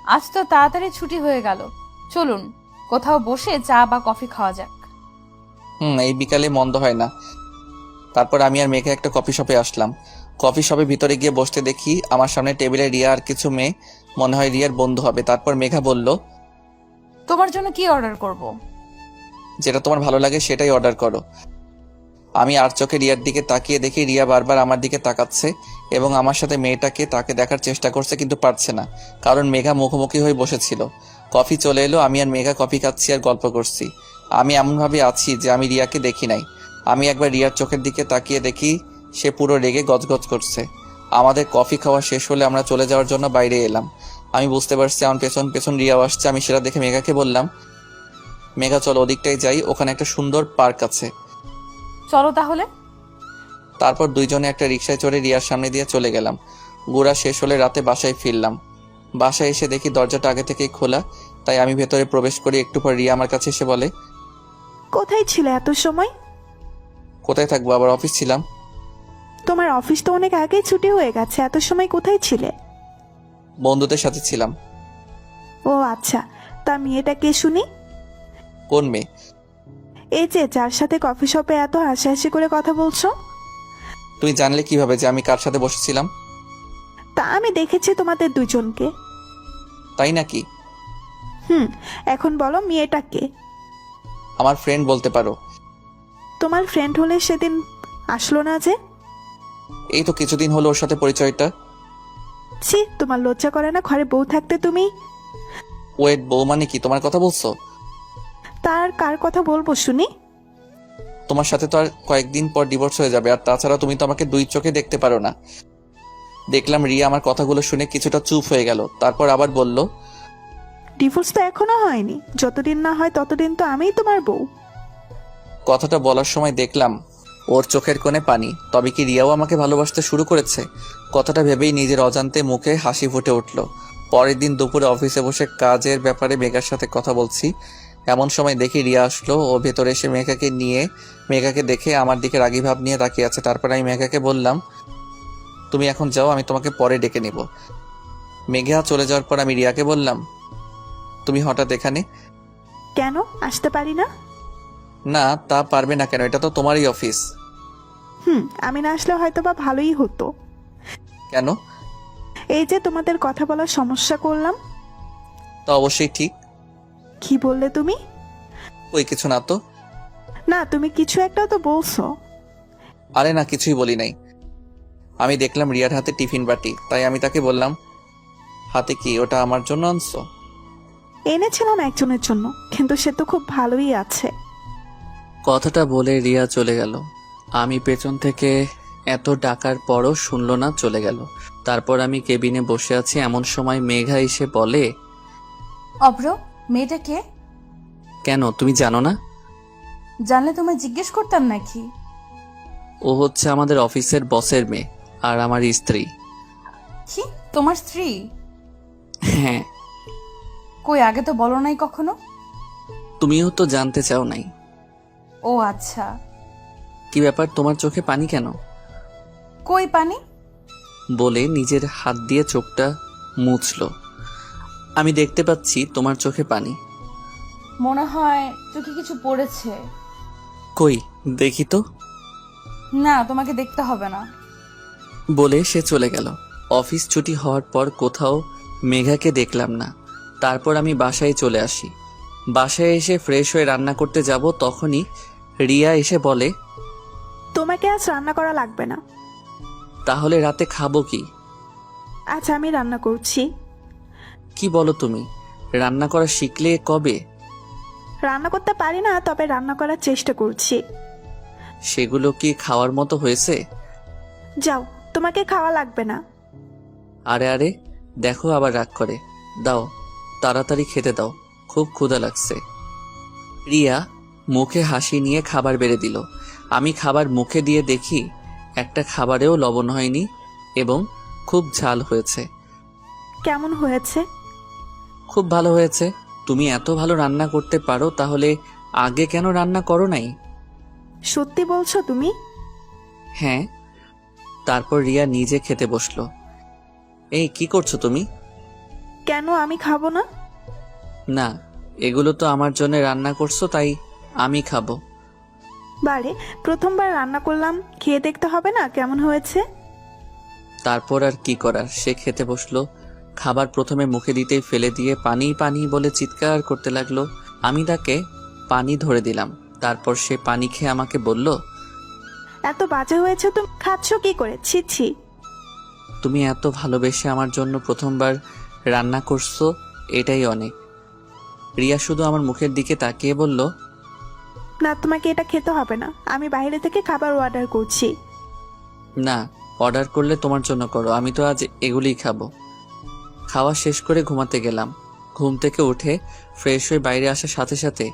আজ তো তাড়াতাড়ি ছুটি হয়ে গেল, চলুন কোথাও বসে চা বা কফি খাওয়া যাক। এই বিকালে মন্দ হয় না। তারপর আমি আর মেঘা একটা কফি শপে আসলাম। কফি শপে ভিতরে গিয়ে বসতে দেখি আমার সামনে টেবিলে রিয়া আর কিছু মেয়ে, মনে হয় রিয়ার বন্ধু হবে। তারপর মেঘা বলল, তোমার জন্য কি অর্ডার করব? যেটা তোমার ভালো লাগে সেটাই অর্ডার করো। আমি আর চোখে রিয়ার দিকে তাকিয়ে দেখি রিয়া বারবার আমার দিকে তাকাচ্ছে এবং আমার সাথে মেয়েটাকে তাকে দেখার চেষ্টা করছে, কিন্তু পারছে না, কারণ মেঘা মুখোমুখি হয়ে বসেছিল। কফি চলে এলো, আমি আর মেঘা কফি খাচ্ছি আর গল্প করছি। আমি এমনভাবে আছি যে আমি রিয়াকে দেখি নাই। আমি একবার রিয়ার চোখের দিকে তাকিয়ে দেখি সে পুরো রেগে গজগজ করছে। আমাদের কফি খাওয়া শেষ হলে আমরা চলে যাওয়ার জন্য বাইরে এলাম। আমি বুঝতে পারছি আমার পেছন পেছন রিয়াও আসছে। আমি সেটা দেখে মেঘাকে বললাম, মেঘা চলো ওদিকটাই যাই, ওখানে একটা সুন্দর পার্ক আছে। চলো তাহলে। তারপর দুইজনে একটা রিকশায় চড়ে রিয়ার সামনে দিয়ে চলে গেলাম। ঘোরা শেষ হলে রাতে বাসায় ফিরলাম। বাসায় এসে দেখি দরজাটা আগে থেকেই খোলা, তাই আমি ভেতরে প্রবেশ করি। একটু পর রিয়া আমার কাছে এসে বলে, কোথায় ছিলে এত সময়? কোথায় থাকবো, আবার অফিস ছিলাম। তোমার অফিস তো অনেক আগেই ছুটি হয়ে গেছে, এত সময় কোথায় ছিলে? বন্ধুদের সাথে ছিলাম। ও আচ্ছা, তা মেয়েটা কে শুনি? কোন মেয়ে? এই যে যার সাথে কফি শপে এত হাসাহাসি করে কথা বলছো। তুমি জানলে কিভাবে যে আমি কার সাথে বসেছিলাম? তা আমি দেখেছি তোমাদের দুজনকে। তাই নাকি? এখন বলো মেয়েটা কে? আমার ফ্রেন্ড বলতে পারো। তোমার ফ্রেন্ড হলে সেদিন আসলো না যে? এই তো কিছুদিন হলো ওর সাথে পরিচয়টা। ছি, তোমার লজ্জা করে না? ঘরে বউ থাকতে তুমি। ওয়েট, বউ মানে কি? তোমার কথা বলছো? তার কার কথা বলবো শুনি? তোমার সাথে তো আর কয়েকদিন পর ডিভোর্স হয়ে যাবে, আর তাছাড়া তুমি তো আমাকে দুই চোখে দেখতে পারো না। দেখলাম রিয়া আমার কথাগুলো শুনে কিছুটা চুপ হয়ে গেল, তারপর আবার বলল, ডিভোর্স তো এখনো হয়নি, যতদিন না হয় ততদিন তো আমিই তোমার বউ। কথাটা বলার সময় দেখলাম ওর চোখের কোণে পানি। তবে কি রিয়াও আমাকে ভালোবাসতে শুরু করেছে? কথাটা ভেবেই নিজের অজান্তে মুখে হাসি ফুটে উঠল। পরের দিন দুপুরে অফিসে বসে কাজের ব্যাপারে মেঘার সাথে কথা বলছি, এমন সময় দেখি রিয়া আসলো। ও ভেতরে এসে মেঘাকে দেখে আমার দিকে রাগী ভাব নিয়ে তাকিয়ে আছে। তারপর আমি মেঘাকে বললাম, তুমি এখন যাও, আমি তোমাকে পরে ডেকে নিব। মেঘা চলে যাওয়ার পর আমি রিয়াকে বললাম, তুমি হঠাৎ এখানে? কেন আসতে পারি না? না, তা পারবে না কেন? এটা তো তোমারই অফিস। আমি না আসলে হয়তো বা ভালোই হতো। কেন? এই যে তোমাদের কথা বলার সমস্যা করলাম। তা অবশ্যই ঠিক। কি বললে তুমি? ওই কিছু না তো। না, তুমি কিছু একটা তো বলছো। আরে না, কিছুই বলি নাই। আমি দেখলাম রিয়ার হাতে টিফিন বাটি, তাই আমি তাকে বললাম, হাতে কি? ওটা আমার জন্য আনছো? এনেছিলাম একজনের জন্য, কিন্তু সে তো খুব ভালোই আছে। কথাটা বলে রিয়া চলে গেল। আমি পেছন থেকে এত ডাকার পরও শুনলো না, চলে গেল। তারপর আমি কেবিনে বসে আছি, এমন সময় মেঘা এসে বলে, অভ্র, মেয়েটা কে? কেন তুমি জানো না? জানলে তোমায় জিজ্ঞেস করতাম নাকি? ও হচ্ছে আমাদের অফিসের বসের মেয়ে, আর আমার স্ত্রী। কি, তোমার স্ত্রী? হ্যাঁ। কই, আগে তো বলো নাই কখনো। তুমিও তো জানতে চাও নাই। ও আচ্ছা। কি ব্যাপার, তোমার চোখে পানি কেন? কই পানি? বলে নিজের হাত দিয়ে চোখটা মুছলো। আমি দেখতে পাচ্ছি তোমার চোখে পানি। মনে হয় চোখে কিছু পড়েছে। কই দেখি তো। না, তোমাকে দেখতে হবে না। বলে সে চলে গেল। অফিস ছুটি হওয়ার পর কোথাও মেঘাকে দেখলাম না। তারপর আমি বাসায় চলে আসি। বাসায় এসে ফ্রেশ হয়ে রান্না করতে যাব, তখনই রিয়া এসে বলে, তোমাকে আজ রান্না করা লাগবে না। তাহলে রাতে খাবো কি? আচ্ছা, আমি রান্না করছি। কি বলো তুমি? রান্না করা শিখলে কবে? রান্না করতে পারি না, তবে রান্না করার চেষ্টা করছি। সেগুলো কি খাওয়ার মতো হয়েছে? যাও, তোমাকে খাওয়া লাগবে না। আরে আরে, দেখো আবার রাগ করে। দাও, তাড়াতাড়ি খেতে দাও, খুব ক্ষুধা লাগছে। রিয়া মুখে হাসি নিয়ে খাবার বেড়ে দিল। আমি খাবার মুখে দিয়ে দেখি একটা খাবারেও লবণ হয়নি এবং খুব ঝাল হয়েছে। কেমন হয়েছে? খুব ভালো হয়েছে। তুমি এত ভালো রান্না করতে পারো, তাহলে আগে কেন রান্না করো নাই? সত্যি বলছো তুমি? হ্যাঁ। তারপর রিয়া নিজে খেতে বসলো। এই কি করছো তুমি? কেন আমি খাবো না? না, এগুলো তো আমার জন্য রান্না করছো, তাই আমি খাবো। বারে, প্রথমবার রান্না করলাম, খেয়ে দেখতে হবে না কেমন হয়েছে? তারপর আর কি করার, সে খেতে বসলো। খাবার প্রথমে মুখে দিতেই ফেলে দিয়ে পানি পানি বলে চিৎকার করতে লাগলো। আমি তাকে পানি ধরে দিলাম। তারপর সে পানি খেয়ে আমাকে বলল, এত বাজে হয়েছে, তুমি খাচ্ছ কি করে? ছি ছি। তুমি এত ভালোবেসে আমার জন্য প্রথমবার রান্না করছো, এটাই অনেক। রিয়া শুধু আমার মুখের দিকে তাকিয়ে বলল, না, তোমাকে এটা খেতে হবে না, আমি বাইরে থেকে খাবার অর্ডার করছি। না, অর্ডার করলে তোমার জন্য করো, আমি তো আজ এগুলিই খাবো। খাওয়া শেষ করে ঘুমাতে গেলাম। ঘুম থেকে উঠে ফ্রেশ হয়ে বাইরে আসার সাথে সাথে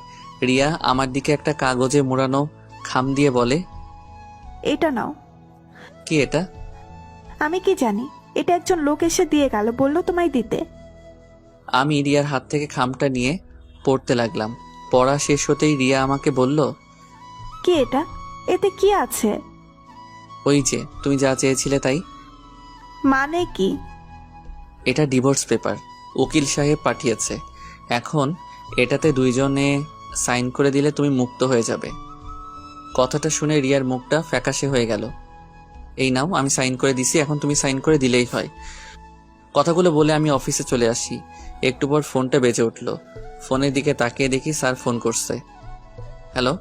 রিয়া আমার দিকে একটা কাগজে মোড়ানো খাম দিয়ে বলে, এটা নাও। কি এটা? আমি কি জানি, এটা একজন লোক এসে দিয়ে গেল, বললো তোমায় দিতে। আমি রিয়ার হাত থেকে খামটা নিয়ে পড়তে লাগলাম। পড়া শেষ হতেই রিয়া আমাকে বলল, কি এটা? এতে কি আছে? ওই যে তুমি যা চেয়েছিলে তাই। মানে কি? এটা ডিভোর্স পেপার, উকিল সাহেব পাঠিয়েছে। এখন এটাতে দুইজনে সাইন করে দিলে তুমি মুক্ত হয়ে যাবে। কথাটা শুনে রিয়ার মুখটা ফ্যাকাশে হয়ে গেল। এই নাও, আমি সাইন করে দিছি, এখন তুমি সাইন করে দিলেই হয়। কথাগুলো বলে আমি অফিসে চলে আসি। একটু পর ফোনটা বেজে উঠল। ফোনের দিকে তাকিয়ে দেখি স্যার ফোন করছে। হ্যালো।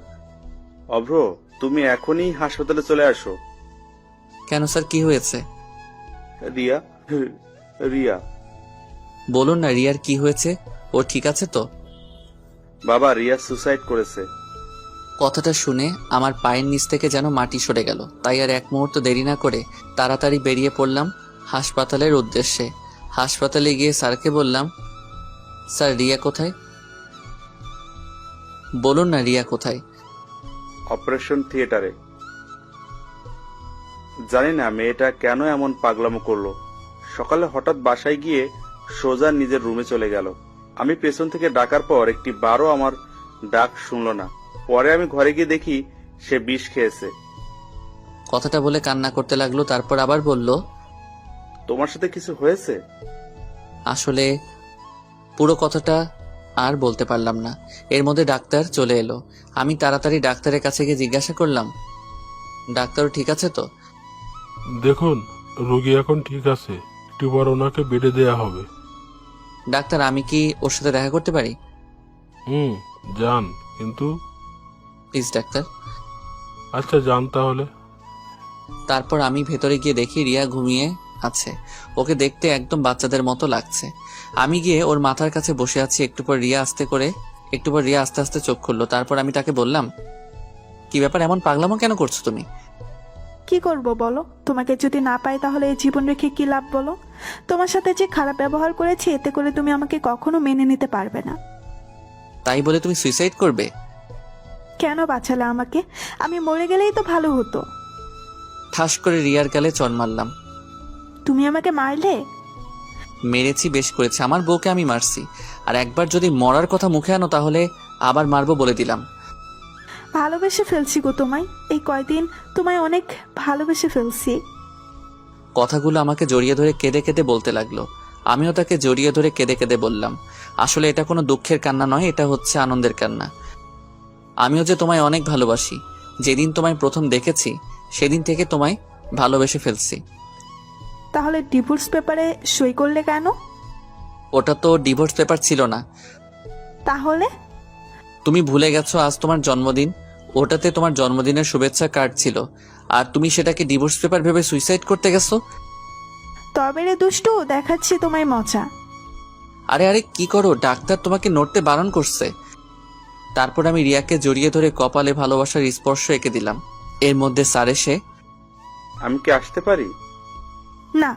অভ্র, তুমি এখনই হাসপাতালে চলে আসো। কেন স্যার, কি হয়েছে? রিয়া, রিয়া। বলুন না, রিয়ার কি হয়েছে? ও ঠিক আছে তো? বাবা, রিয়া সুসাইড করেছে। কথাটা শুনে আমার পায়ের নিচ থেকে যেন মাটি সরে গেল। তাই আর এক মুহূর্ত দেরি না করে তাড়াতাড়ি বেরিয়ে পড়লাম হাসপাতালের উদ্দেশ্যে। হাসপাতালে গিয়ে স্যারকে বললাম, স্যার রিয়া কোথায়? বলুন না, রিয়া কোথায়? অপারেশন থিয়েটারে। জানি না মেয়েটা কেন এমন পাগলামো করলো। সকালে হঠাৎ বাসায় গিয়ে সোজা নিজের রুমে চলে গেল। আমি পেছন থেকে ডাকার পর একটি বারও আমার ডাক শুনলো না। পরে আমি ঘরে গিয়ে দেখি সে বিষ খেয়েছে। কথাটা বলে কান্না করতে লাগলো। তারপর আবার বলল, তোমার সাথে কিছু হয়েছে? আসলে পুরো কথাটা আর বলতে পারলাম না। এর মধ্যে ডাক্তার চলে এলো। আমি তাড়াতাড়ি ডাক্তারের কাছে গিয়ে জিজ্ঞাসা করলাম, ডাক্তার ঠিক আছে তো? দেখুন, রোগী এখন ঠিক আছে, একটু পর ওনাকে বেডে দেয়া হবে। ডাক্তার, আমি কি ওর সাথে দেখা করতে পারি? যান, কিন্তু প্লিজ ডাক্তার। আচ্ছা, যান তাহলে। তারপর আমি ভেতরে গিয়ে দেখি রিয়া ঘুমিয়ে আছে। ওকে দেখতে একদম বাচ্চাদের মতো লাগছে। আমি গিয়ে ওর মাথার কাছে বসে আছি। একটু পর রিয়া আস্তে আস্তে চোখ খুললো। তারপর আমি তাকে বললাম, কি ব্যাপার, এমন পাগলামো কেন করছো তুমি? কি করব বলো? তোমাকে যদি না পাই তাহলে এই জীবন রেখে কি লাভ বলো? তোমার সাথে যে খারাপ ব্যবহার করেছি, এতে করে তুমি আমাকে কখনো মেনে নিতে পারবে না। তাই বলে তুমি সুইসাইড করবে? কেন বাঁচালে আমাকে? আমি মরে গেলেই তো ভালো হতো। ঠাস করে রিয়ার গালে চড় মারলাম। তুমি আমাকে মারলে? মেরেছি, বেশ করেছি। আমার বউকে আমি মারছি, আর একবার যদি মরার কথা মুখে আনো তাহলে আবার মারবো বলে দিলাম। ভালোবেসে ফেলছি গো তোমায়। এই কয়দিন তোমায় অনেক ভালোবেসে ফেলছি। কথাগুলো আমাকে জড়িয়ে ধরে কেঁদে কেঁদে বলতে লাগলো। আমিও তাকে জড়িয়ে ধরে কেঁদে কেঁদে বললাম, আসলে এটা কোনো দুঃখের কান্না নয়, এটা হচ্ছে আনন্দের কান্না। আমিও যে তোমায় অনেক ভালোবাসি। যেদিন তোমায় প্রথম দেখেছি সেদিন থেকে তোমায় ভালোবেসে ফেলছি। তাহলে ডিভোর্স পেপারে সই করলে কেন? ওটা তো ডিভোর্স পেপার ছিল না। তাহলে? তুমি ভুলে গেছো আজ তোমার জন্মদিন। ওটাতে তোমার জন্মদিনের শুভেচ্ছা কার্ড ছিল, আর তুমি সেটাকে ডিভোর্স পেপার ভেবে সুইসাইড করতে গেছো। তবে রে দুষ্টু, দেখাচ্ছি তোমায় মজা। আরে আরে কি করো, ডাক্তার তোমাকে নড়তে বারণ করছে। তারপর আমি রিয়াকে জড়িয়ে ধরে কপালে ভালোবাসার স্পর্শ এঁকে দিলাম। এর মধ্যে স্যার এসে, আমি কি আসতে পারি? না,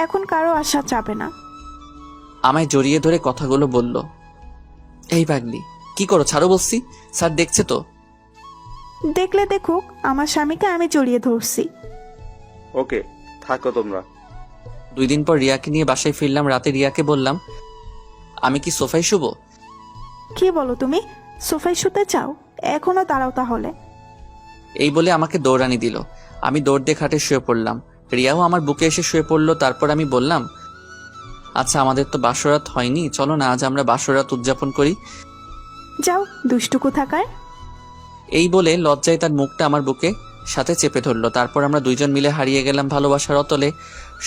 এখন কারো আসা যাবে না। আমায় জড়িয়ে ধরে কথাগুলো বলল। এই পাগলি, কি করো, ছাড়ো বলছি। স্যার দেখছে তো। দেখলে দেখুক, আমার স্বামীকে আমি জড়িয়ে ধরছি। ওকে, থাকো তোমরা। 2 দিন পর রিয়াকে নিয়ে বাসায় ফিরলাম। রাতে রিয়াকে বললাম, আমি কি সোফায় শুবো? কি বলো তুমি? সোফায় শুতে চাও? এখনো দাঁড়াও তাহলে। এই বলে আমাকে দৌড়ানি দিল। আমি দৌড় দিয়ে খাটে শুয়ে পড়লাম। রিয়াও আমার বুকে এসে শুয়ে পড়লো। তারপর আমি বললাম, আচ্ছা আমাদের তো বাসরাত হয়নি, চলো না আজ আমরা বাসরাত উদযাপন করি। যাও দুষ্টু কোথাকার। এই বলে লজ্জায় তার মুখটা আমার বুকে সাথে চেপে ধরলো। তারপর আমরা দুইজন মিলে হারিয়ে গেলাম ভালোবাসার অতলে।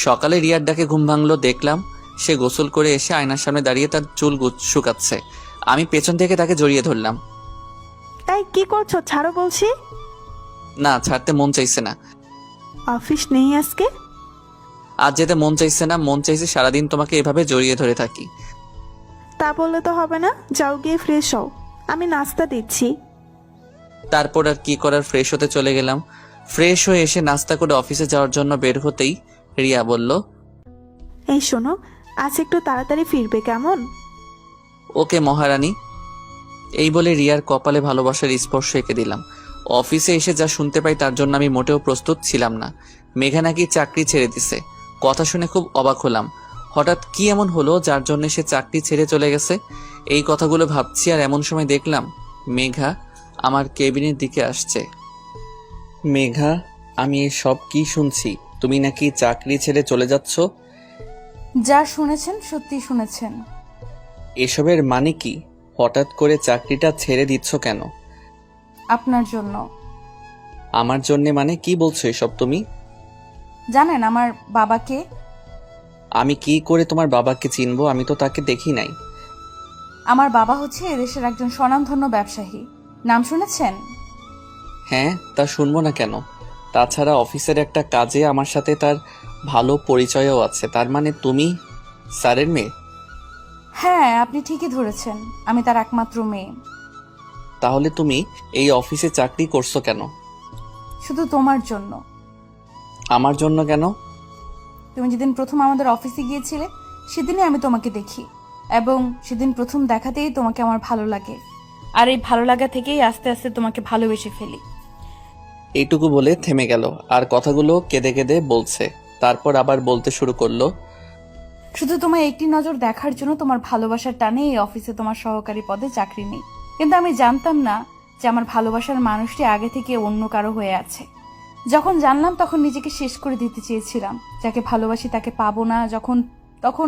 সকালে রিয়ার ডাকে ঘুম ভাঙলো। দেখলাম সে গোসল করে এসে আয়নার সামনে দাঁড়িয়ে তার চুল শুকাচ্ছে। আমি পেছন থেকে তাকে জড়িয়ে ধরলাম। তাই কি করছো? ছাড়ো বলছি। না, ছাড়তে মন চাইছে না। অফিস নেই আজকে? আজ যেতে মন চাইছে না, মন চাইছে সারাদিন তোমাকে এভাবে জড়িয়ে ধরে থাকি। তা বললে তো হবে না, যাও গিয়ে ফ্রেশ হও, আমি নাস্তা দিচ্ছি। তারপর আর কি করার, ফ্রেশ হতে চলে গেলাম। ফ্রেশ হয়ে এসে নাস্তা করে অফিসে যাওয়ার জন্য বের হতেই রিয়া বলল, এই শোনো, আজ একটু তাড়াতাড়ি ফিরবে কেমন? ওকে মহারানী। এই বলে রিয়ার কপালে ভালোবাসার স্পর্শ এঁকে দিলাম। অফিসে এসে যা শুনতে পাই তার জন্য আমি মোটেও প্রস্তুত ছিলাম না। মেঘা নাকি চাকরি ছেড়ে দিছে। কথা শুনে খুব অবাক হলাম। হঠাৎ কি এমন হলো যার জন্য সে চাকরি ছেড়ে চলে গেছে? এই কথাগুলো ভাবছি, আর এমন সময় দেখলাম মেঘা আমার কেবিনের দিকে আসছে। মেঘা, আমি সব কি শুনছি? তুমি নাকি চাকরি ছেড়ে চলে যাচ্ছ? যা শুনেছেন সত্যি শুনেছেন। এসবের মানে কি? হঠাৎ করে চাকরিটা ছেড়ে দিচ্ছ কেন? আপনার জন্য। আমার জন্যে মানে কি বলছো এসব তুমি? জানেন আমার বাবাকে? আমি কি করে তোমার বাবাকে চিনবো? আমি তো তাকে দেখি নাই। আমার বাবা হচ্ছে এদেশের একজন স্বনামধন্য ব্যবসায়ী। নাম শুনেছেন? হ্যাঁ, তা শুনবো না কেন? তাছাড়া অফিসের একটা কাজে আমার সাথে তার ভালো পরিচয়ও আছে। তার মানে তুমি স্যারের মেয়ে? হ্যাঁ, আপনি ঠিকই ধরেছেন, আমি তার একমাত্র মেয়ে। তাহলে তুমি এই অফিসে চাকরি করছো কেন? শুধু তোমার জন্য। আমার জন্য কেন? তুমি যেদিন প্রথম আমাদের অফিসে গিয়েছিলে সেদিনই আমি তোমাকে দেখি, এবং সেদিন প্রথম দেখাতেই তোমাকে আমার ভালো লাগে, আর এই ভালো লাগা থেকেই আস্তে আস্তে তোমাকে ভালোবেসে ফেলি। এইটুকু বলে থেমে গেল, আর কথাগুলো কেঁদে কেঁদে বলছে। তারপর আবার বলতে শুরু করলো, শুধু তোমার একটি নজর দেখার জন্য তোমার ভালোবাসার টানে এই অফিসে তোমার সহকারী পদে চাকরি নেই। কিন্তু আমি জানতাম না যে আমার ভালোবাসার মানুষটি আগে থেকে অন্য কারো হয়ে আছে। যখন জানলাম তখন নিজেকে শেষ করে দিতে চেয়েছিলাম। যাকে ভালোবাসি তাকে পাবো না যখন, তখন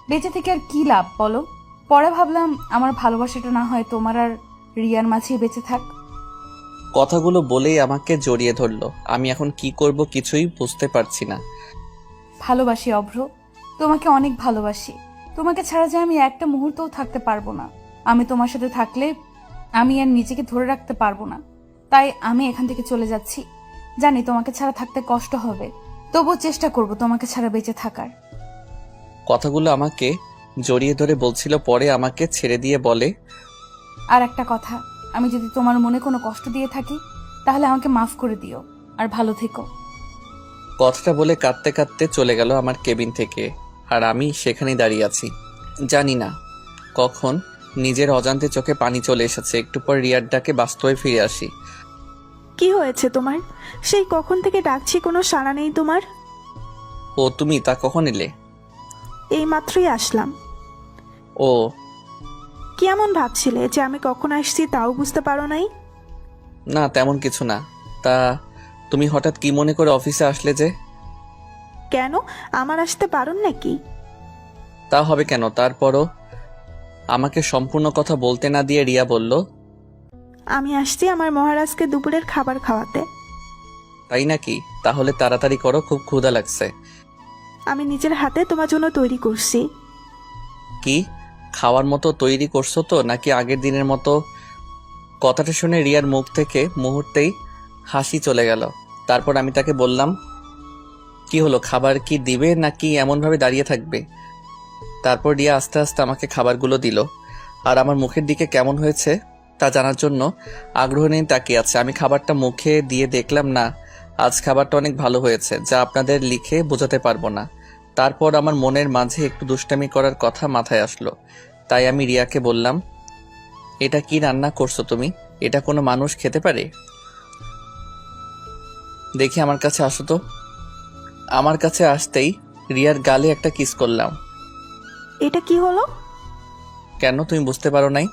বেঁচে থেকে আর কি লাভ বলো? পরে ভাবলাম আমার ভালোবাসাটা না হয় তোমার আর রিয়ার মাঝেই বেঁচে থাক। কথাগুলো বলেই আমাকে জড়িয়ে ধরলো। আমি এখন কি করব কিছুই বুঝতে পারছি না। ভালোবাসি অভ্র, তোমাকে অনেক ভালোবাসি। তোমাকে ছাড়া যে আমি একটা মুহূর্তও থাকতে পারবো না। আমি তোমার সাথে থাকলে আমি আর নিজেকে ধরে রাখতে পারবো না। তাই আমি এখান থেকে চলে যাচ্ছি। জানি তোমাকে ছাড়া থাকতে কষ্ট হবে, তবুও চেষ্টা করব তোমাকে ছাড়া বেঁচে থাকার। কথাগুলো আমাকে জড়িয়ে ধরে বলছিল, পরে আমাকে ছেড়ে দিয়ে বলে, আর একটা কথা, আমি যদি তোমার মনে কোনো কষ্ট দিয়ে থাকি তাহলে আমাকে মাফ করে দিও, আর ভালো থেকো। কথাটা বলে কাঁদতে কাঁদতে চলে গেল আমার কেবিন থেকে। আর আমি সেখানেই দাঁড়িয়ে আছি। জানি না কখন নিজের অজান্তে চোখে পানি চলে এসেছে। একটু পর রিয়ার ডাকে বাস্তবে ফিরে আসি। কি হয়েছে তোমার? সেই কখন থেকে ডাকছি, কোনো সাড়া নেই তোমার। ও তুমি, তা কখন এলে? এই মাত্রই আসলাম। ও, কি এমন ভাবছিলে যে আমি কখন আসছি তাও বুঝতে পারো নাই? না তেমন কিছু না। তা তুমি হঠাৎ কি মনে করে অফিসে আসলে যে? কেন, আমার আসতে পারুন নাকি? তা হবে কেন? তারপরও আমাকে সম্পূর্ণ কথা বলতে না দিয়ে রিয়া বলল, আমি আসছি আমার মহারাজকে দুপুরের খাবার খাওয়াতে। তাই নাকি? তাহলে তাড়াতাড়ি করো, খুব ক্ষুধা লাগছে। আমি নিজের হাতে তোমার জন্য তৈরি করছি। কি খাওয়ার মতো তৈরি করছো তো, নাকি আগের দিনের মতো? কথাটা শুনে রিয়ার মুখ থেকে মুহূর্তেই হাসি চলে গেল। তারপর আমি তাকে বললাম, কি হলো, খাবার কি দিবে নাকি এমনভাবে দাঁড়িয়ে থাকবে? তারপর রিয়া আস্তে আস্তে আমাকে খাবারগুলো দিল, আর আমার মুখের দিকে কেমন হয়েছে তা জানার জন্য আগ্রহ নিয়ে তাকিয়ে আছে। আমি খাবারটা মুখে দিয়ে দেখলাম, না, আজ খাবারটা অনেক ভালো হয়েছে, যা আপনাদের লিখে বোঝাতে পারবো না। তারপর আমার মনের মাঝে একটু দুষ্টামি করার কথা মাথায় আসলো। তাই আমি রিয়াকে বললাম, এটা কি রান্না করছো তুমি? এটা কোনো মানুষ খেতে পারে? দেখি আমার কাছে আসো তো। আমার কাছে আসতেই রিয়ার গালে একটা কিস করলাম। এটা কি হলো? কেন, তুমি বুঝতে পারো নাই?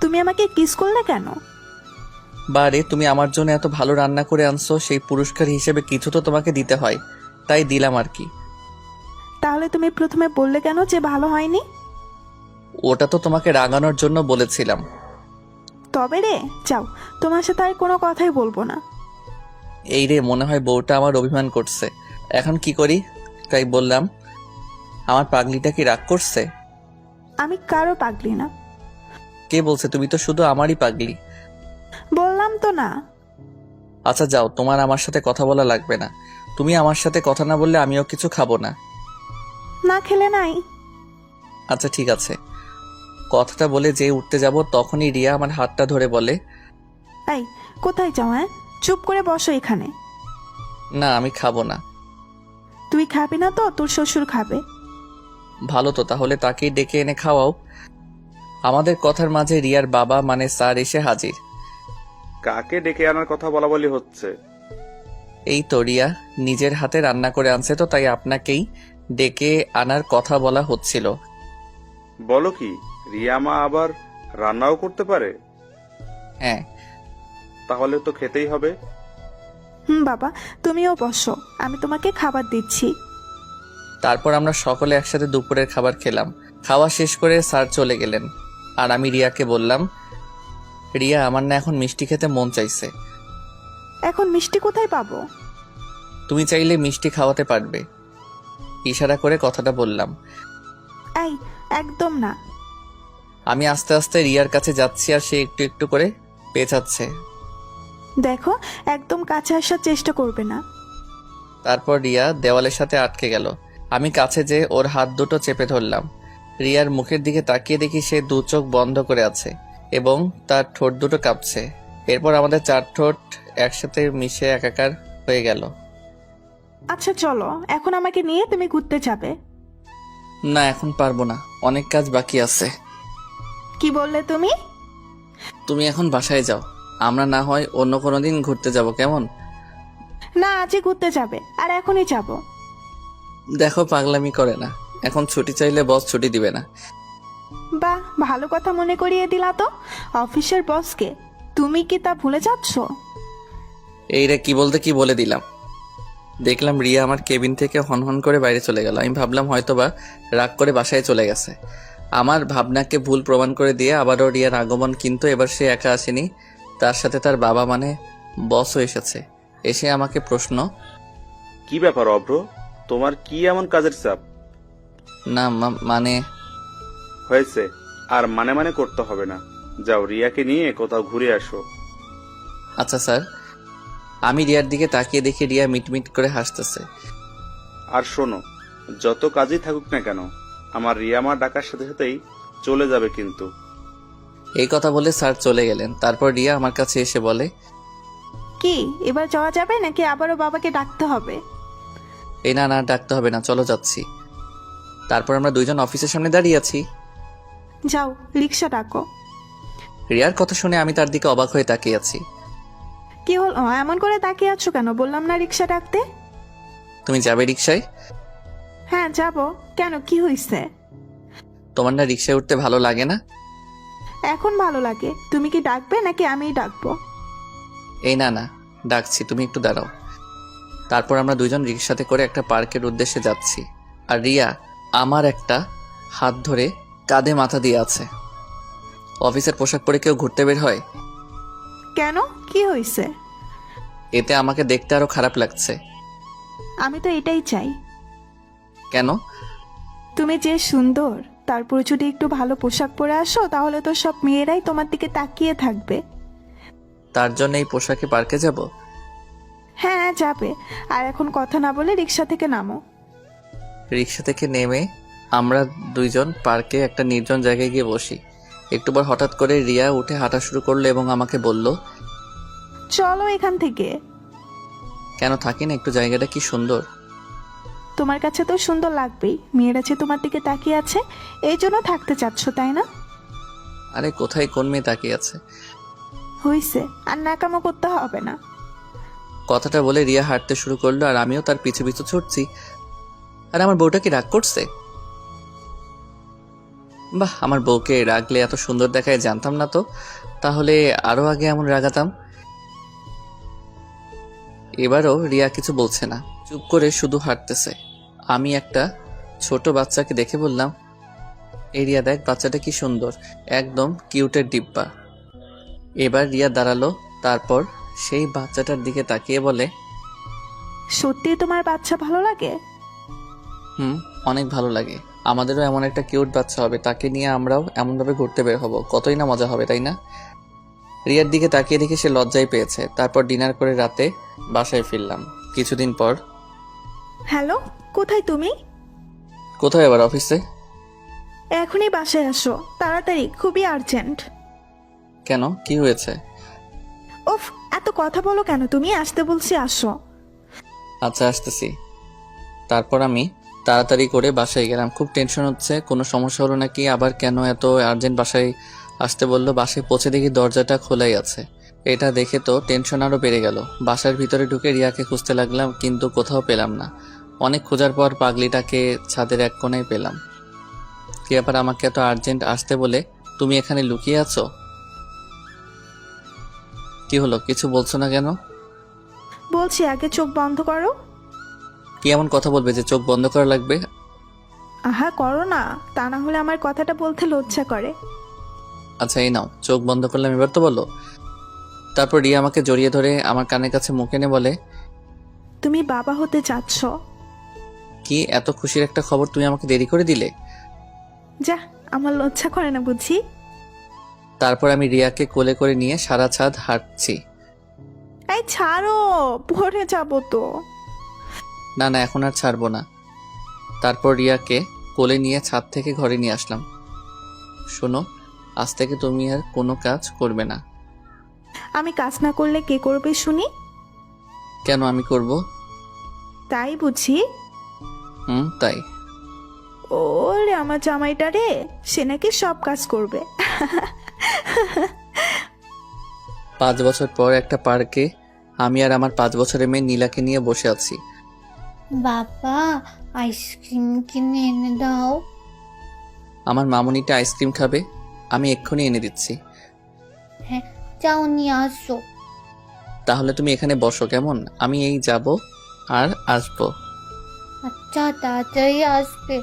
তুমি আমাকে কিস করলে কেন? বারে, তুমি আমার জন্য এত ভালো রান্না করে আনছো, সেই পুরস্কার হিসেবে কিছু তো তোমাকে দিতে হয়, তাই দিলাম আর কি। তাহলে তুমি প্রথমে বললে কেন যে ভালো হয়নি? ওটা তো তোমাকে রাগানোর জন্য বলেছিলাম। তবে রে, যাও, তোমার সাথে আর কোনো কথাই বলবো না। এই রে, মনে হয় বউটা আমার অভিমান করছে। এখন কি করি? তাই বললাম, আমার পাগলিটা কি রাগ করছে? আমি কারো পাগলি না। কে বলছে? তুমি তো শুধু আমারই পাগলি। বললাম তো না। আচ্ছা যাও, তোমার আমার সাথে কথা বলা লাগবে না। তুমি আমার সাথে কথা না বললে আমিও কিছু খাবো না। না খেলে নাই। আচ্ছা ঠিক আছে। কথাটা বলে যে উঠতে যাব, তখনই রিয়া আমার হাতটা ধরে বলে, এই, কোথায় যাও? হ্যাঁ, চুপ করে বসো এখানে। না আমি খাবো না। তুই খাবি না তো তোর শ্বশুর খাবে। ভালো তো, তাহলে তাকেই ডেকে এনে খাওয়াও। আমাদের কথার মাঝে রিয়ার বাবা মানে স্যার এসে হাজির। কাকে ডেকে আনার কথা বলা বলি হচ্ছে? এই তো রিয়া নিজের হাতে রান্না করে আনছে, তো তাই আপনাকেই ডেকে আনার কথা বলা হচ্ছিল। বলো কি, রিয়া মা আবার রান্নাও করতে পারে? হ্যাঁ। তাহলে তো খেতেই হবে। বাবা, তুমিও বসো, আমি তোমাকে খাবার দিচ্ছি। তারপর আমরা সকলে একসাথে দুপুরের খাবার খেলাম। খাওয়া শেষ করে স্যার চলে গেলেন, আর আমি রিয়াকে বললাম, রিয়া, আমার না এখন মিষ্টি খেতে মন চাইছে। এখন মিষ্টি কোথায় পাবো? তুমি চাইলে মিষ্টি খাওয়াতে পারবে। ইশারা করে কথাটা বললাম। এই, একদম না। আমি আস্তে আস্তে রিয়ার কাছে যাচ্ছি, আর সে একটু একটু করে পেঁচাচ্ছে। দেখো, একদম কাছে আসার চেষ্টা করবে না। তারপর রিয়া দেওয়ালের সাথে আটকে গেল। আমি কাছে যেয়ে ওর হাত দুটো চেপে ধরলাম। রিয়ার মুখের দিকে তাকিয়ে দেখি সে দু চোখ বন্ধ করে আছে এবং তার ঠোঁট দুটো কাঁপছে। এরপর আমাদের চার ঠোঁট একসাথে মিশে একাকার হয়ে গেল। আচ্ছা চলো, এখন আমাকে নিয়ে তুমি ঘুরতে যাবে। না, এখন পারবো না, অনেক কাজ বাকি আছে। কি বললে তুমি? তুমি এখন বাসায় যাও, আমরা না হয় অন্য কোনো দিন ঘুরতে যাব, কেমন? না, আজই ঘুরতে যাবে, আর এখনই যাব। দেখো, পাগলামি করে না, এখন ছুটি চাইলে বস ছুটি দিবে না। বাহ, ভালো কথা মনে করিয়ে দিলা তো। অফিসের বসকে তুমি কি তা ভুলে যাচ্ছ? এই রে, কি বলতে কি বলে দিলাম। দেখলাম রিয়া আমার কেবিন থেকে হনহন করে বাইরে চলে গেল। আমি ভাবলাম হয়তোবা রাগ করে বাসায় চলে গেছে। আমার ভাবনাকে ভুল প্রমাণ করে দিয়ে আবারও রিয়ার আগমন, কিন্তু এবার সে একা আসেনি, তার সাথে তার বাবা মানে বসও এসেছে। এসে আমাকে প্রশ্ন, কি ব্যাপার অভ্র, তোমার কি এমন কাজের চাপ? না মানে হয়েছে, আর মানে মানে করতে হবে না। যাও, রিয়াকে নিয়ে কোথাও ঘুরে আসো। আচ্ছা স্যার। আমি রিয়ার দিকে তাকিয়ে দেখি রিয়া মিটমিট করে হাসতেছে। আর শোনো, যত কাজই থাকুক না কেন, আমার রিয়া মা ডাকার সাথে সাথেই চলে যাবে কিন্তু। এই কথা বলে স্যার চলে গেলেন। তারপর রিয়া আমার কাছে এসে বলে, কি এবার যাওয়া যাবে নাকি আবারও বাবাকে ডাকতে হবে? এই না না, ডাকতে হবে না, চলো যাচ্ছি। তারপর আমরা দুইজন অফিসের সামনে দাঁড়িয়ে আছি। যাও, রিক্সা ডাকো। রিয়ার কথা শুনে আমি তার দিকে অবাক হয়ে তাকিয়ে আছি। কি হল, এমন করে তাকিয়ে আছো কেন? বললাম না রিক্সা ডাকতে। তুমি যাবে রিক্সায়? হ্যাঁ যাব। কেন, কি হয়েছে? তোমার না রিক্সায় উঠতে ভালো লাগে না? এখন ভালো লাগে। তুমি কি ডাকবে নাকি আমিই ডাকবো? এই না না, ডাকছি, তুমি একটু দাঁড়াও। তারপর আমরা দুইজন রিক্সাতে করে একটা পার্কের উদ্দেশ্যে যাচ্ছি, আর রিয়া আমার একটা হাত ধরে কাঁধে মাথা দিয়ে আছে। অফিসের পোশাক পরে কেউ ঘুরতে বের হয়? কেন, কি হয়েছে? এতে আমাকে দেখতে আরো খারাপ লাগছে। আমি তো এটাই চাই। কেন? তুমি যে সুন্দর, তারপর যদি একটু ভালো পোশাক পরে আসো, তাহলে তো সব মেয়েরাই তোমার দিকে তাকিয়ে থাকবে। তার জন্য এই পোশাকে পার্কে যাব? হ্যাঁ যাবে। আর এখন কথা না বলে রিক্সা থেকে নামো। রিক্সা থেকে নেমে আমরা দুইজন পার্কে একটা নির্জন জায়গায় গিয়ে বসি। একটু পর হঠাৎ করে রিয়া উঠে হাঁটা শুরু করলো এবং আমাকে বলল, চলো এখান থেকে। কেন, থাকি না, একটু জায়গাটা কি সুন্দর। তোমার কাছে তো সুন্দর লাগবেই, মেয়েরা যে তোমার দিকে তাকিয়ে আছে, এই জন্য থাকতে চাচ্ছ, তাই না? আরে কোথায় কোন মেয়ে তাকিয়ে আছে? হইছে, আর নাকামো করতে হবে না। কথাটা বলে রিয়া হাঁটতে শুরু করলো, আর আমিও তার পিছু পিছু ছুটছি। আর আমার বউটা কি রাগ করছে? বাহ, আমার বউকে রাগলে এত সুন্দর দেখায় জানতাম না তো। তাহলে আরো আগে এমন রাগাতাম। এবারও রিয়া কিছু বলছে না, চুপ করে শুধু হাঁটতেছে। আমি একটা ছোট বাচ্চাকে দেখে বললাম, এই রিয়া দেখ, বাচ্চাটা কি সুন্দর, একদম কিউটের ডিব্বা। এবার রিয়া দাঁড়ালো, তারপর সেই বাচ্চাটার দিকে তাকিয়ে বলে, সত্যি তোমার বাচ্চা ভালো লাগে? অনেক ভালো লাগে। আমাদেরও এমন একটা কিউট বাচ্চা হবে, তাকে নিয়ে আমরাও এমনভাবে ঘুরতে বের হব, কতই না মজা হবে, তাই না? রিয়ার দিকে তাকিয়ে দেখে সে লজ্জায় পেয়েছে। তারপর ডিনার করে রাতে বাসায় ফিরলাম। কিছুদিন পর, হ্যালো, কোথায় তুমি? কোথায় আবার? অফিসে। এখনই বাসায় আসো তাড়াতাড়ি, খুবই আর্জেন্ট। কেন, কি হয়েছে? উফ, এত কথা বলো কেন তুমি? আসতে বলছি, আসো। আচ্ছা, আসতেছি। তারপর আমি তাড়াতাড়ি করে বাসায় গেলাম। খুব টেনশন হচ্ছে, কোনো সমস্যা হলো নাকি, আবার কেন এত আর্জেন্ট বাসায় আসতে বললো। বাসায় পৌঁছে দেখি দরজাটা খোলাই আছে। এটা দেখে তো টেনশন আরো বেড়ে গেল। বাসার ভিতরে ঢুকে রিয়াকে খুঁজতে লাগলাম, কিন্তু কোথাও পেলাম না। অনেক খোঁজার পর পাগলিটাকে ছাদের এক কোণায় পেলাম। কি ব্যাপার, আমাকে এত আর্জেন্ট আসতে বলে তুমি এখানে লুকিয়ে আছো? কি হলো, কিছু বলছো না কেন? বলছি আগে চোখ বন্ধ করো। কি এমন কথা বলবে যে চোখ বন্ধ করা লাগবে? আহা করো না, তা না হলে আমার কথাটা বলতে লজ্জা করে। আচ্ছা এই নাও, চোখ বন্ধ করলাম, এবার তো বলো। তারপর রিয়া আমাকে জড়িয়ে ধরে আমার কানের কাছে মুখ এনে বলে, তুমি বাবা হতে যাচ্ছ। কি এত খুশির একটা খবর তুমি আমাকে দেরি করে দিলে? যা, আমার লজ্জা করে না বুঝি। তারপর আমি রিয়াকে কোলে করে নিয়ে সারা ছাদ হাঁটছি। এই ছাড়ো, পড়ে যাবো তো। না না, এখন আর ছাড়বো না। তারপর রিয়াকে কোলে নিয়ে ছাদ থেকে ঘরে নিয়ে আসলাম। শোনো, আজ থেকে তুমি আর কোনো কাজ করবে না। আমি কাজ না করলে কে করবে শুনি? কেন আমি করব? তাই বুঝি? তাই। ওরে আমার জামাইটা রে, সে নাকি সব কাজ করবে। 5 বছর পর একটা পার্কে আমি আর আমার 5 বছরের মেয়ে নীলাকে নিয়ে বসে আছি। বাবা, আইসক্রিম কিনে এনে দাও। আমার মামুনিটা আইসক্রিম খাবে, আমি এক্ষুনি এনে দিচ্ছি। হ্যাঁ, যাও নিয়ে আসো। তাহলে তুমি এখানে বসো কেমন, আমি এই যাব আর আসবো। আচ্ছা, তাড়াতাড়ি আসবে।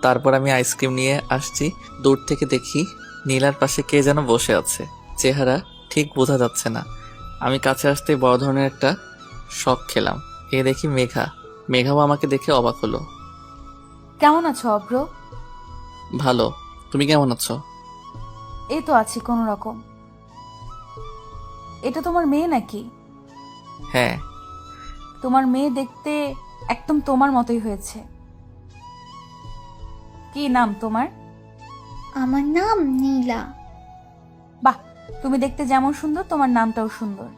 তারপর আমি আইসক্রিম নিয়ে আসছি। দূর থেকে দেখি নীলার পাশে কে যেন বসে আছে, চেহারা ঠিক বোঝা যাচ্ছে না। আমি কাছে আসতে বড় ধরনের একটা শক খেলাম। দেখি মেঘাও আমাকে দেখে অবাক হলো। কেমন আছো অব্র? ভালো, তুমি কেমন আছো? এই তো আছি কোনো রকম। এটা তোমার মেয়ে নাকি? হ্যাঁ। তোমার মেয়ে দেখতে একদম তোমার মতোই হয়েছে। কি নাম তোমার? আমার নাম নীলা। বাহ, তুমি দেখতে যেমন সুন্দর তোমার নামটাও সুন্দর।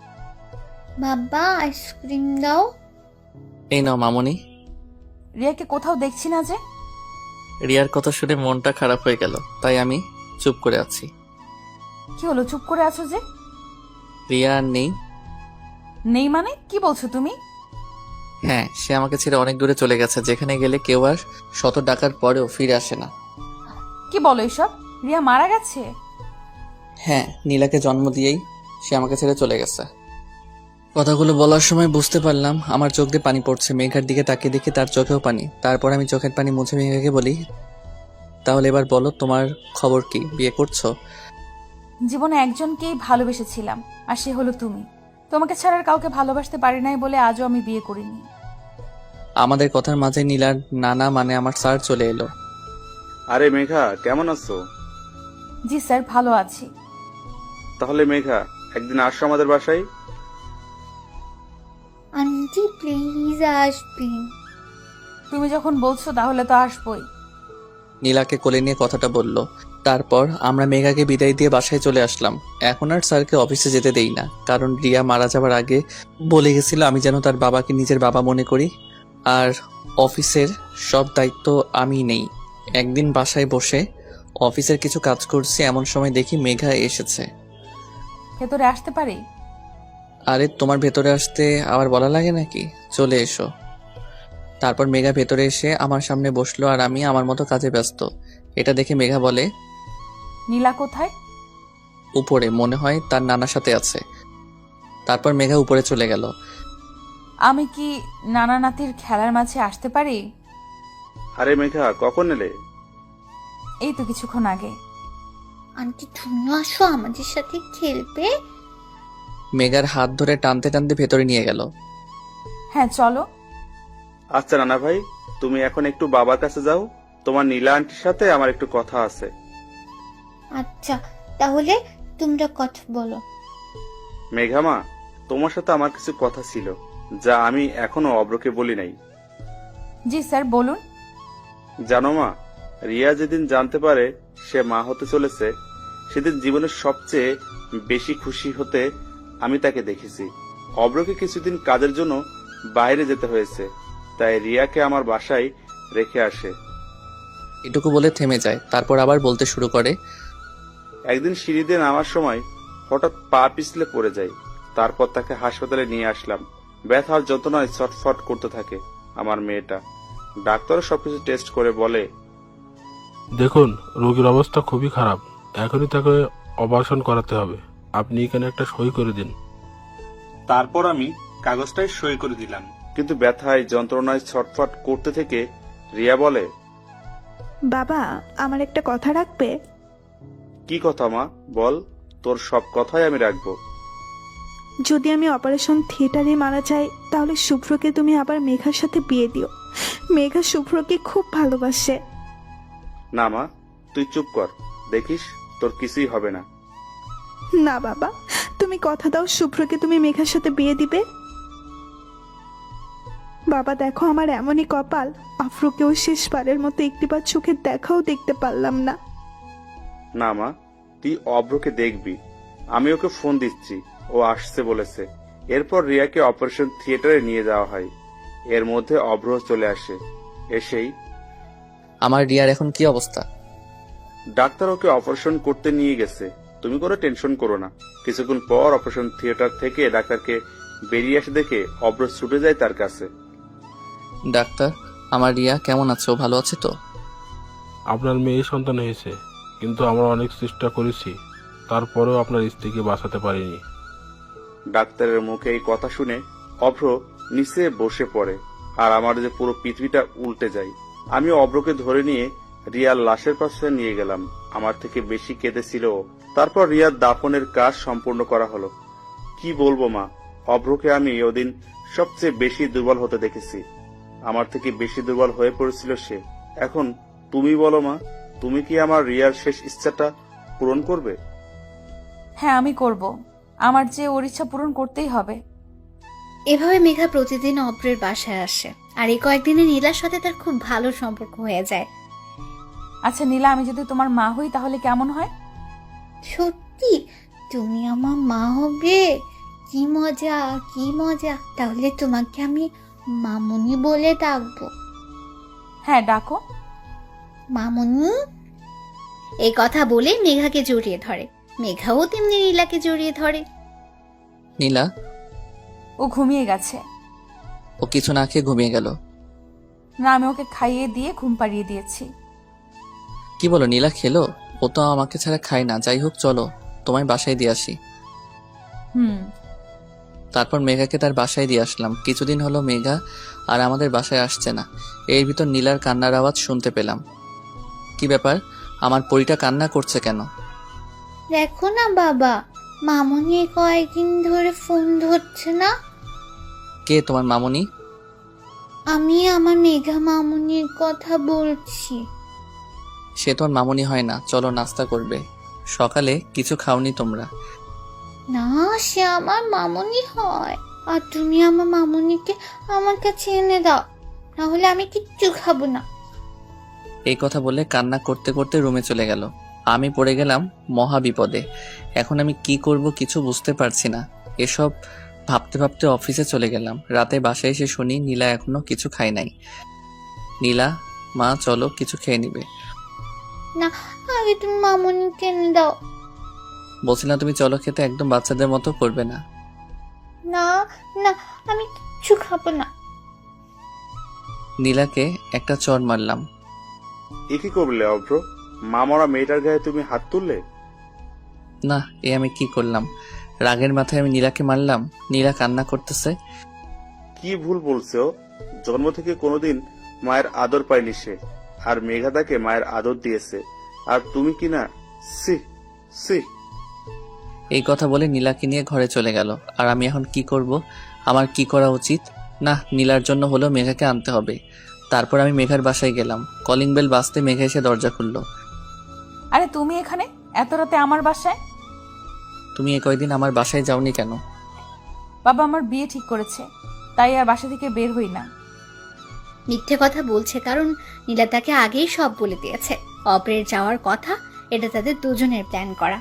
বাবা, আইসক্রিম দাও। এই নাও মামুনি। রিয়াকে কোথাও দেখছি না যে। রিয়ার কথা শুনে মনটা খারাপ হয়ে গেল, তাই আমি চুপ করে আছি। কি হলো, চুপ করে আছো যে? রিয়া আর নেই। নেই মানে কি বলছো তুমি? হ্যাঁ, সে আমাকে ছেড়ে অনেক দূরে চলে গেছে, যেখানে গেলে কেউ আর শত ডাকার পরেও ফিরে আসে না। কি বলো এসব? রিয়া মারা গেছে? হ্যাঁ, নীলাকে জন্ম দিয়েই সে আমাকে ছেড়ে চলে গেছে। কথাগুলো বলার সময় বুঝতে পারলাম আমার চোখ দিয়ে পানি পড়ছে। মেঘার দিকে তাকিয়ে দেখি তার চোখেও পানি। তারপর আমি চোখের পানি মুছে মেঘাকে বলি, তাহলে এবার বলো তোমার খবর কি, বিয়ে করছো? জীবনে একজনকেই ভালোবেসেছিলাম, আর সে হলো তুমি। তোমাকে ছাড়া আর কাউকে ভালোবাসতে পারি নাই বলে আজও আমি বিয়ে করিনি। আমাদের কথার মাঝে নীলার নানা মানে আমার স্যার চলে এলো। আরে মেঘা, কেমন আছো? জি স্যার, ভালো আছি। তাহলে মেঘা, একদিন আসো আমাদের বাসায়। আন্টি প্লিজ আসবেন। তুমি যখন বলছো তাহলে তো আসবোই। নীলাকে কোলে নিয়ে কথাটা বলল। তারপর আমরা মেঘাকে বিদায় দিয়ে বাসায় চলে আসলাম। এখন আর স্যারকে অফিসে যেতে দেই না, কারণ রিয়া মারা যাবার আগে বলে গেছিল আমি যেন তার বাবাকে নিজের বাবা মনে করি, আর অফিসের সব দায়িত্ব আমি নেই। একদিন বাসায় বসে অফিসের কিছু কাজ করছি, এমন সময় দেখি মেঘা এসেছে। ভেতরে আসতে পারি? আরে তোমার ভেতরে আসতে আবার বলা লাগে নাকি, চলে এসো। তারপর মেঘা ভেতরে এসে আমার সামনে বসলো, আর আমি আমার মতো কাজে ব্যস্ত। এটা দেখে মেঘা বলে, নীলা কোথায়? উপরে, মনে হয় তার নানার সাথে আছে। তারপর মেঘা উপরে চলে গেল। আমি কি নানা নাতির খেলার মাঝে আসতে পারি? আরে মেঘা, কখন এলে? এই তো কিছুক্ষণ আগে। আন্টি তুমিও আসো, আমাদের সাথে খেলবে। মেঘার হাত ধরে টানতে টানতে ভেতরে নিয়ে গেল। হ্যাঁ চলো। আচ্ছা নানা ভাই, তুমি এখন একটু বাবার কাছে যাও, তোমার নীলা আন্টির সাথে আমার একটু কথা আছে। আচ্ছা, তাহলে তোমরা কথা বলো। মেঘা মা, তোমার সাথে আমার কিছু কথা ছিল, যা আমি এখনো অব্রকে বলি নাই। জি স্যার, বলুন। জানো মা, রিয়া যেদিন জানতে পারে সে মা হতে চলেছে, সেদিন জীবনের সবচেয়ে বেশি খুশি হতে আমি তাকে দেখেছি। অব্রকে কিছুদিন কাজের জন্য বাইরে যেতে হয়েছে, তাই রিয়াকে আমার বাসায় রেখে আসে। এটুকু বলে থেমে যায়, তারপর আবার বলতে শুরু করে, একদিন সিঁড়ি দিয়ে নামার সময় হঠাৎ পা পিছলে পড়ে যায়। তারপর তাকে হাসপাতালে নিয়ে আসলাম। ব্যথার যন্ত্রণায় ছটফট করতে থাকে আমার মেয়েটা। ডাক্তার সবকিছু টেস্ট করে বলে, দেখুন, রোগীর অবস্থা খুবই খারাপ, এখনই তাকে অপারেশন করাতে হবে। আপনি এখানে একটা সই করে দিন। তারপর আমি কাগজটায় সই করে দিলাম। কিন্তু ব্যথায় যন্ত্রণায় ছটফট করতে থেকে রিয়া বলে, বাবা আমার একটা কথা রাখবে? কি কথা মা, বল, তোর সব কথাই আমি রাখবো। যদি আমি অপারেশন থিয়েটারে মারা যাই তাহলে শুভ্রকে তুমি আবার মেঘার সাথে বিয়ে দিও। মেঘা শুভ্রকে খুব ভালোবাসে। না মা, তুই চুপ কর, দেখিস তোর কিছুই হবে না। না বাবা, তুমি কথা দাও শুভ্রকে তুমি মেঘার সাথে বিয়ে দিবে। বাবা দেখো আমার এমনই কপাল, আফ্রোকেও শেষবারের মতো একটিবার চোখের দেখাও দেখতে পারলাম না। না মা, তুই অভ্রকে দেখবি। আমি ওকে ফোন দিচ্ছি, ও আসছে বলেছে। এরপর রিয়াকে অপারেশন থিয়েটারে নিয়ে যাওয়া হয়। এর মধ্যে অভ্র চলে আসে। এসেই, আমার রিয়ার এখন কি অবস্থা? ডাক্তার ওকে অপারেশন করতে নিয়ে গেছে, তুমি কোনো টেনশন করো না। কিছুক্ষণ পর অপারেশন থিয়েটার থেকে ডাক্তারকে বেরিয়ে আসে দেখে অভ্র ছুটে যায় তার কাছে। ডাক্তার, আমার রিয়া কেমন আছে? ও ভালো আছে তো? আপনার মেয়ে সন্তান হয়েছে, কিন্তু আমরা অনেক চেষ্টা করেছি, তারপরেও আপনার স্ত্রীকে বাঁচাতে পারিনি। ডাক্তারের মুখে এই কথা শুনে অভ্র নিচে বসে পড়ে, আর আমার যে পুরো পৃথিবীটা উল্টে যায়। আমি অভ্রকে ধরে নিয়ে রিয়ার লাশের পাশে নিয়ে গেলাম। আমার থেকে বেশি কেঁদেছিল ও। তারপর রিয়ার দাফনের কাজ সম্পূর্ণ করা হলো। কি বলবো মা, অভ্রকে আমি ওদিন সবচেয়ে বেশি দুর্বল হতে দেখেছি। আমার থেকে বেশি দুর্বল হয়ে পড়েছিল সে। এখন তুমি বলো মা, তুমি কি আমার রিয়ার শেষ ইচ্ছাটা পূরণ করবে? হ্যাঁ আমি করব, আমার যে ওর ইচ্ছা পূরণ করতেই হবে। এভাবে মেঘা প্রতিদিন অভ্রের বাসায় আসে, আর এই কয়েকদিনে নীলার সাথে তার খুব ভালো সম্পর্ক হয়ে যায়। আচ্ছা নীলা, আমি যদি তোমার মা হই তাহলে কেমন হয়? সত্যি তুমি আমার মা হবে? কি মজা, কি মজা! তাহলে তোমাকে আমি মামুনি বলে ডাকবো। হ্যাঁ ডাকো। মামুনি। এই কথা বলে মেঘাকে জড়িয়ে ধরে। মেঘাও তেমনি নীলাকে জড়িয়ে ধরে। নীলা? ও ঘুমিয়ে গেছে। ও কিছু না খেয়ে ঘুমিয়ে গেল? না, আমি ওকে খাইয়ে দিয়ে ঘুম পাড়িয়ে দিয়েছি। কি বলো, নীলা খেলো? ও তো আমাকে ছাড়া খায় না। যাই হোক, চলো তোমায় বাসায় দিয়ে আসি। হুম। তারপর মেঘাকে তার বাসায় দিয়ে আসলাম। কিছুদিন হলো মেঘা আর আমাদের বাসায় আসছে না। এর ভিতর নীলার কান্নার আওয়াজ শুনতে পেলাম। কি ব্যাপার, আমার পরীটা কান্না করছে কেন? দেখো না বাবা, মামুনি কয়েকদিন ধরে ফোন ধরছে না। কে তোমার মামুনি? আমি আমার মেঘা মামুনির কথা বলছি। সে তোমার মামুনি হয় না। চলো নাস্তা করবে। সকালে কিছু খাওনি তোমরা? না, সে আমার মামুনি হয়। আর তুমি আমার মামুনিকে আমার কাছে এনে দাও, নাহলে আমি কিচ্ছু খাবো না। এই কথা বলে কান্না করতে করতে রুমে চলে গেল। আমি পড়ে গেলাম মহা বিপদে। এখন আমি কি করব কিছু বুঝতে পারছি না। এসব ভাবতে ভাবতে অফিসে চলে গেলাম। রাতে বাসায় এসে শুনি নীলা এখনো কিছু খায় নাই। নীলা, মা চলো কিছু খেয়ে নিবে। না, আগে তুমি মামুনিকে এনে দাও। বলছিলাম তুমি চলো খেতে, একদম বাচ্চাদের মতো করবে না। না না, আমি কিচ্ছু খাবো না। নীলাকে একটা চড় মারলাম। এ কি করলে অভ্র? মা মরা মেয়েটার গায়ে তুমি হাত তুললে? না, এ আমি কি করলাম? রাগের মাথায় আমি নীলাকে মারলাম। নীলা কান্না করতেছে। কি ভুল বলছে ও? জন্ম থেকে কোনোদিন মায়ের আদর পায়নি সে, আর মেঘা তাকে মায়ের আদর দিয়েছে, আর তুমি কি না? সি সি। এই কথা বলে নীলাকে নিয়ে ঘরে চলে গেল। আর আমি এখন কি করব? আমার কি করা উচিত? না, নীলার জন্য হলো মেঘাকে আনতে হবে। তারপর আমি মেঘার বাসায় গেলাম। কলিং বেল বাজতে মেঘা এসে দরজা খুললো। আরে তুমি এখানে এত রাতে আমার বাসায়? তুমি এ কয়দিন আমার বাসায় যাওনি কেন? বাবা আমার বিয়ে ঠিক করেছে, তাই আর বাসা থেকে বের হই না। মিথ্যে কথা বলছে, কারণ নীলা তাকে আগেই সব বলে দিয়েছে। অপরের যাওয়ার কথা, এটা তাদের দুজনের প্ল্যান করা।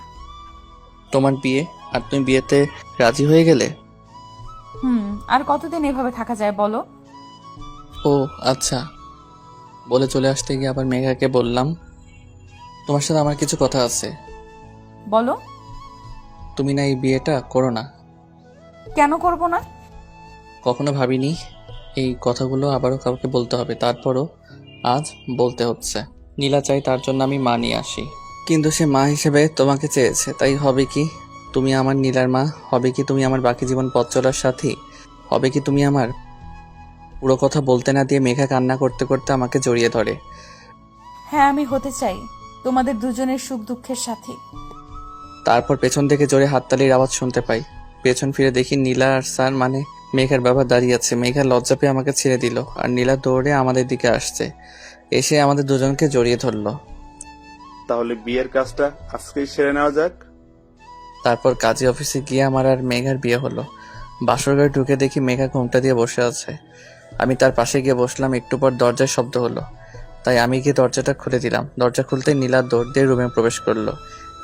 তোমার বিয়ে, আর তুমি বিয়েতে রাজি হয়ে গেলে? আর কতদিন এভাবে থাকা যায় বলো? ও আচ্ছা। বলে চলে আসতে গিয়ে আবার মেঘাকে বললাম, তোমার সাথে আমার কিছু কথা আছে। বলো। তুমি না এই বিয়েটা করো না? কেন করব না? কখনো ভাবিনি এই কথাগুলো আবারও কাউকে বলতে হবে, তারপরও আজ বলতে হচ্ছে। নীলা চাই তার জন্য আমি মা নিয়ে আসি, কিন্তু সে মা হিসেবে তোমাকে চেয়েছে, তাই হবে কি তুমি আমার নীলার মা? হবে কি তুমি আমার বাকি জীবন পথ চলার সাথী? হবে কি তুমি আমার? পুরো কথা বলতে না দিয়ে মেঘা কান্না করতে করতে আমাকে জড়িয়ে ধরে। হ্যাঁ, আমি হতে চাই তোমাদের দুজনের সুখ দুঃখের সাথী। তারপর পেছন থেকে জোরে হাততালির আওয়াজ শুনতে পাই। পেছন ফিরে দেখি নীলা আর স্যার মানে মেঘার বাবা দাঁড়িয়ে আছে। মেঘা লজ্জা পেয়ে আমাকে ছেড়ে দিল আর নীলা দৌড়ে আমাদের দিকে আসছে, এসে আমাদের দুজনকে জড়িয়ে ধরলো। তাহলে বিয়ের কাজটা আজকেই সেরে নেওয়া যাক। তারপর কাজী অফিসে গিয়ে আমার আর মেঘার বিয়ে হলো। বাসর ঘরে ঢুকে দেখি মেঘা ঘুমটা দিয়ে বসে আছে। আমি তার পাশে গিয়ে বসলাম। একটু পর দরজায় শব্দ হলো, তাই আমি গিয়ে দরজাটা খুলে দিলাম। দরজা খুলতে নীলা দৌড় দিয়ে রুমে প্রবেশ করলো।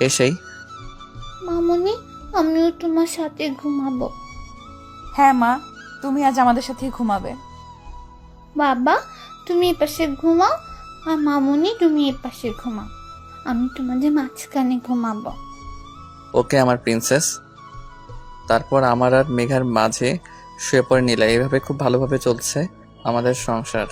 এসেই, মামুনি, আমিও তোমার সাথে ঘুমাবো। হ্যাঁ মা, তুমি আজ আমাদের সাথেই ঘুমাবে। বাবা, তুমি এ পাশে ঘুমাও, আর মামুনি তুমি এ পাশে ঘুমাও। আমি তোমাদের মাঝখানে ঘুমাবো। ওকে আমার প্রিন্সেস। তারপর আমার আর মেঘার মাঝে শুয়ে পড়ে নীলা। এইভাবে খুব ভালোভাবে চলছে আমাদের সংসার।